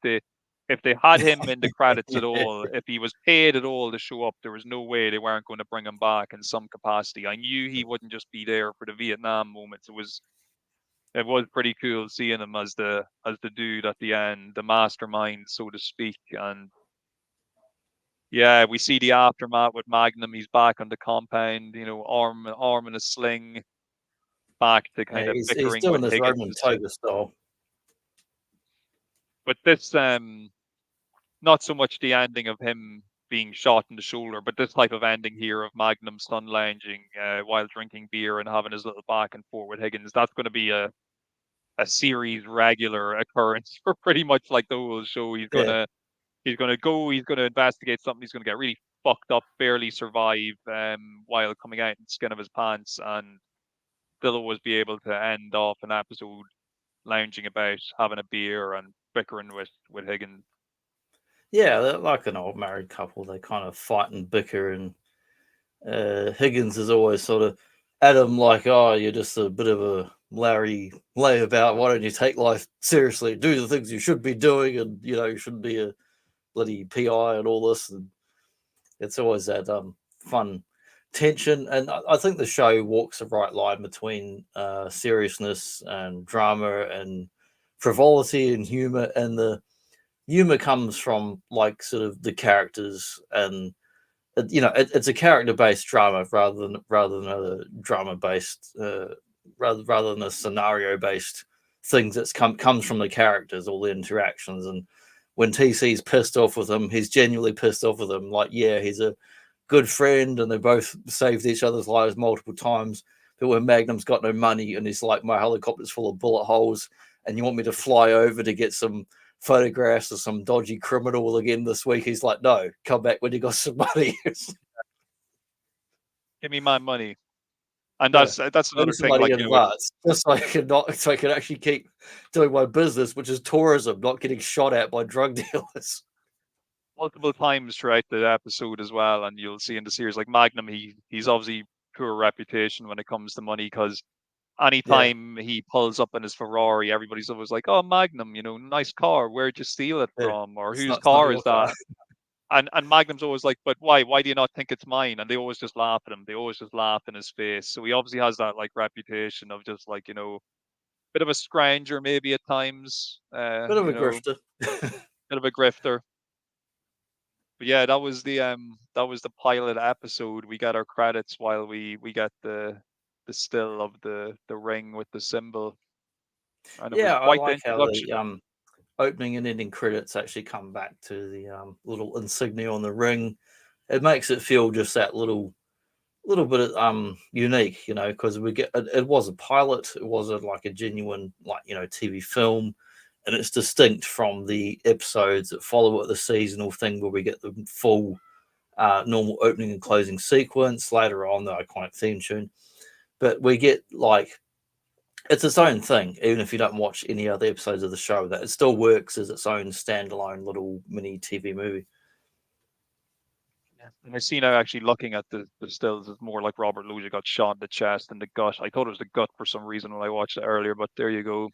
they had him in the credits at all, if he was paid at all to show up, there was no way they weren't going to bring him back in some capacity. I knew he wouldn't just be there for the Vietnam moments. It was pretty cool seeing him as the dude at the end, the mastermind, so to speak. And yeah, we see the aftermath with Magnum. He's back on the compound, arm in a sling, back to kind of He's bickering doing with this Higgins. Roman toga style. But this, not so much the ending of him being shot in the shoulder, but this type of ending here of Magnum sun lounging while drinking beer and having his little back and forth with Higgins. That's going to be a series regular occurrence for pretty much like the whole show. Yeah. He's gonna go. He's gonna investigate something. He's gonna get really fucked up, barely survive, while coming out in the skin of his pants, and still always be able to end off an episode lounging about, having a beer, and bickering with Higgins. Yeah, they're like an old married couple. They kind of fight and bicker, and Higgins is always sort of at him like, "Oh, you're just a bit of a Larry layabout. Why don't you take life seriously? Do the things you should be doing, and you shouldn't be a bloody PI and all this." And it's always that fun tension, and I think the show walks the right line between seriousness and drama and frivolity and humor, and the humor comes from like sort of the characters, and it's a character based drama rather than a drama based rather than a scenario based things that's comes from the characters, all the interactions. And when TC's pissed off with him, he's genuinely pissed off with him. Like, yeah, he's a good friend, and they both saved each other's lives multiple times. But when Magnum's got no money, and he's like, my helicopter's full of bullet holes, and you want me to fly over to get some photographs of some dodgy criminal again this week, he's like, no, come back when you got some money. Give me my money. And Yeah. that's another thing, Money like, in advance, just so I can actually keep doing my business, which is tourism, not getting shot at by drug dealers. multiple times throughout the episode as well, and you'll see in the series, like Magnum, he's obviously poor reputation when it comes to money, because anytime he pulls up in his Ferrari, everybody's always like, "Oh, Magnum, nice car. Where'd you steal it Yeah. from? Or It's whose not car your is car. that?" And Magnum's always like, "But why? Why do you not think it's mine?" And they always just laugh at him. They always just laugh in his face. So he obviously has that like reputation of just like, bit of a scrounger maybe at times. Bit of a grifter. Bit of a grifter. But yeah, that was the pilot episode. We got our credits while we got the still of the ring with the symbol, and it was Yeah, I quite the like how introduction. the opening and ending credits actually come back to the little insignia on the ring. It makes it feel just that little bit unique, because it was a pilot. It was like a genuine TV film, and it's distinct from the episodes that follow it, the seasonal thing where we get the full normal opening and closing sequence, later on the iconic theme tune. But we get like, it's its own thing, even if you don't watch any other episodes of the show, that it still works as its own standalone little mini TV movie. Yeah. And I see now, actually looking at the stills, it's more like Robert Loggia got shot in the chest and the gut. I thought it was the gut for some reason when I watched it earlier, but there you go.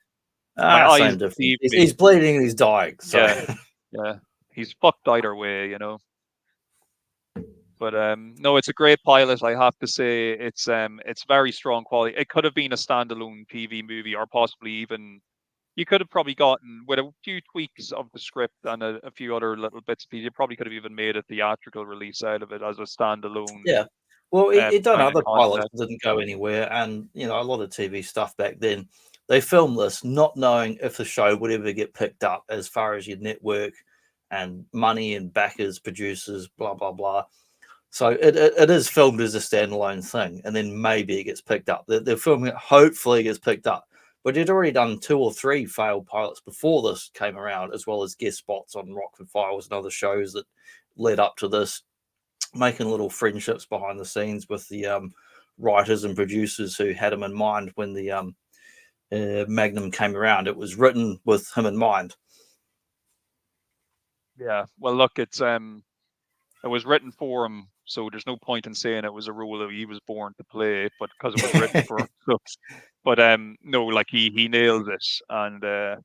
My eyes Same difference. deceived He's me. bleeding and he's dying. So Yeah, yeah. He's fucked either way. But no, it's a great pilot. I have to say, it's very strong quality. It could have been a standalone TV movie, or possibly even you could have probably gotten, with a few tweaks of the script and a few other little bits. You probably could have even made a theatrical release out of it as a standalone yeah. Well, it done kind of other pilots concept. that didn't go anywhere, and a lot of TV stuff back then. They filmed this not knowing if the show would ever get picked up, as far as your network and money and backers, producers, blah blah blah. So it is filmed as a standalone thing, and then maybe it gets picked up. They're filming it, hopefully it gets picked up. But they'd already done 2 or 3 failed pilots before this came around, as well as guest spots on Rockford Files and other shows that led up to this, making little friendships behind the scenes with the writers and producers who had him in mind when the Magnum came around. It was written with him in mind. Yeah. Well, look, it was written for him, so there's no point in saying it was a role that he was born to play, but because it was written for him. So, but no, like he nails it, and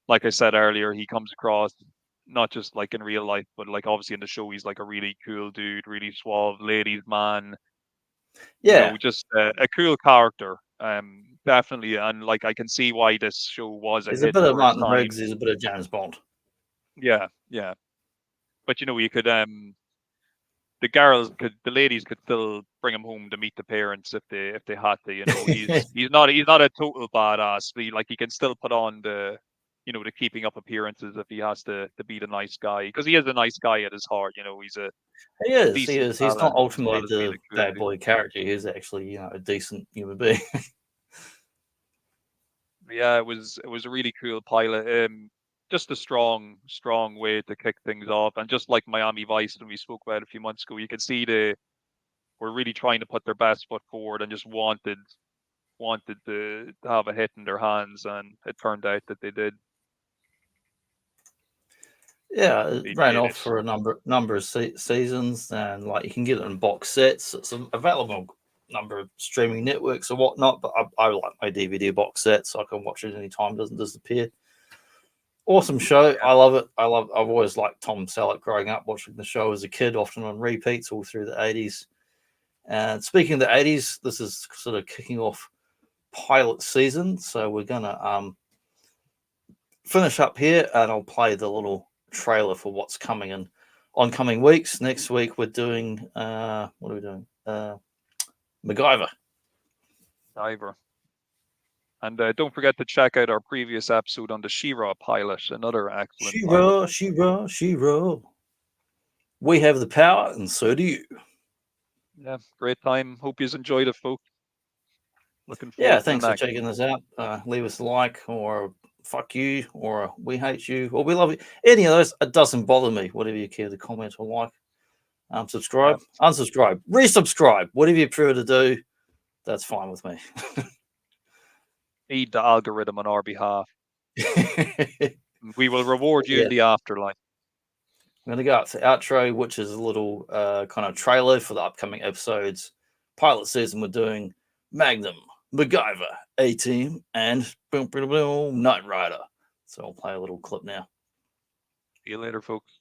like I said earlier, he comes across not just like in real life, but like obviously in the show, he's like a really cool dude, really suave, ladies man. Yeah, Just a cool character. Definitely, and like I can see why this show was a there's a hit bit of for its Martin time. Riggs, there's a bit of James Bond. Yeah, yeah. But you could the ladies could still bring him home to meet the parents if they had to. He's not a total badass. But he can still put on the keeping up appearances if he has to be the nice guy, because he is a nice guy at his heart. He's a He is. He decent is. He's fella not as well ultimately as being the a cool bad dude. boy character. He is actually, a decent human being. Yeah, it was a really cool pilot. Just a strong way to kick things off, and just like Miami Vice when we spoke about it a few months ago, you can see they were really trying to put their best foot forward and just wanted to have a hit in their hands, and it turned out that they did. Yeah, it They ran did off it. for a number of seasons, and like you can get it in box sets. It's available on a number of streaming networks or whatnot. But I like my DVD box set, so I can watch it anytime. It doesn't disappear. Awesome show. Yeah, I love it. I've always liked Tom Selleck growing up, watching the show as a kid, often on repeats all through the 80s. And speaking of the 80s, this is sort of kicking off pilot season, so we're gonna finish up here, and I'll play the little trailer for what's coming in oncoming weeks. Next week we're doing what are we doing? MacGyver. Diver. And don't forget to check out our previous episode on the She-Ra pilot, another excellent pilot. She-Ra. We have the power, and so do you. Yeah, great time. Hope you enjoyed it, folks. Looking forward Yeah, to thanks the for next. checking this out. Leave us a like, or fuck you, or we hate you, or we love you. Any of those, it doesn't bother me. Whatever you care to comment or like. Subscribe, unsubscribe, resubscribe, whatever you prefer to do, that's fine with me. Feed the algorithm on our behalf. We will reward you in the afterlife. I'm going to go up to outro, which is a little kind of trailer for the upcoming episodes. Pilot season, we're doing Magnum, MacGyver, A-Team, and Knight Rider. So I'll play a little clip now. See you later, folks.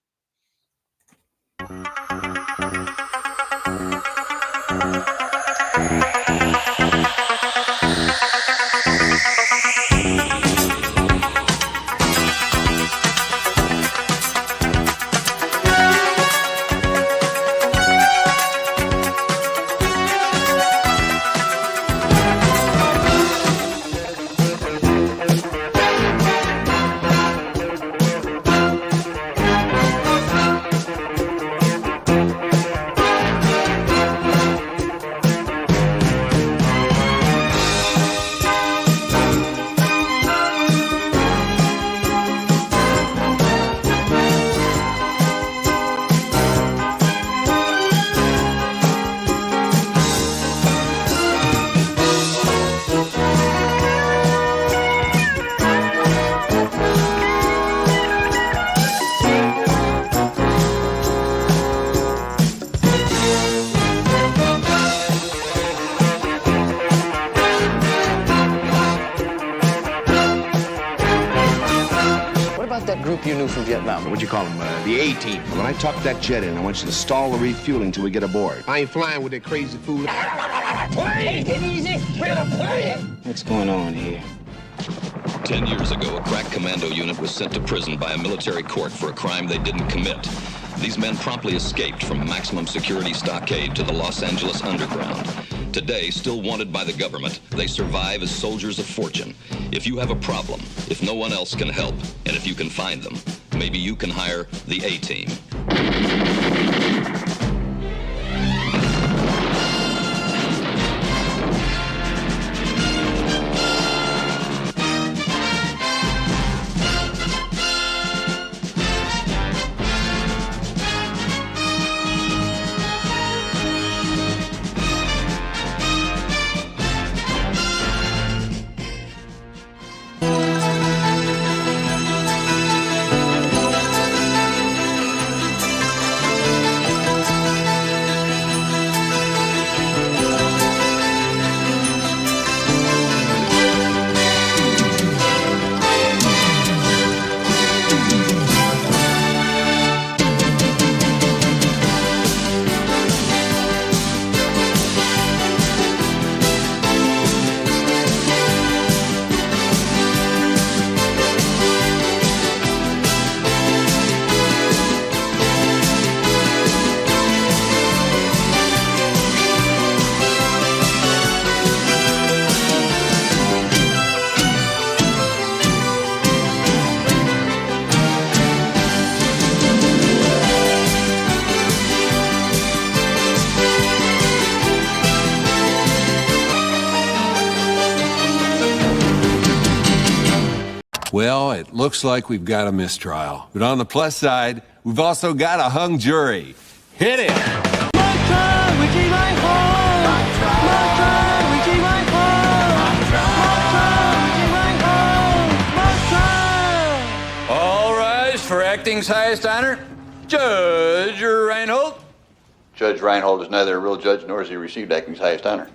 That group you knew from Vietnam. What'd you call them? The A-Team. When I tuck that jet in, I want you to stall the refueling till we get aboard. I ain't flying with that crazy fool. Plane! Take it easy! We're the plane! What's going on here? 10 years ago, a crack commando unit was sent to prison by a military court for a crime they didn't commit. These men promptly escaped from maximum security stockade to the Los Angeles underground. Today, still wanted by the government, they survive as soldiers of fortune. If you have a problem, if no one else can help, and if you can find them, maybe you can hire the A-Team. Well, it looks like we've got a mistrial. But on the plus side, we've also got a hung jury. Hit it! All rise for acting's highest honor, Judge Reinhold. Judge Reinhold is neither a real judge nor has he received acting's highest honor.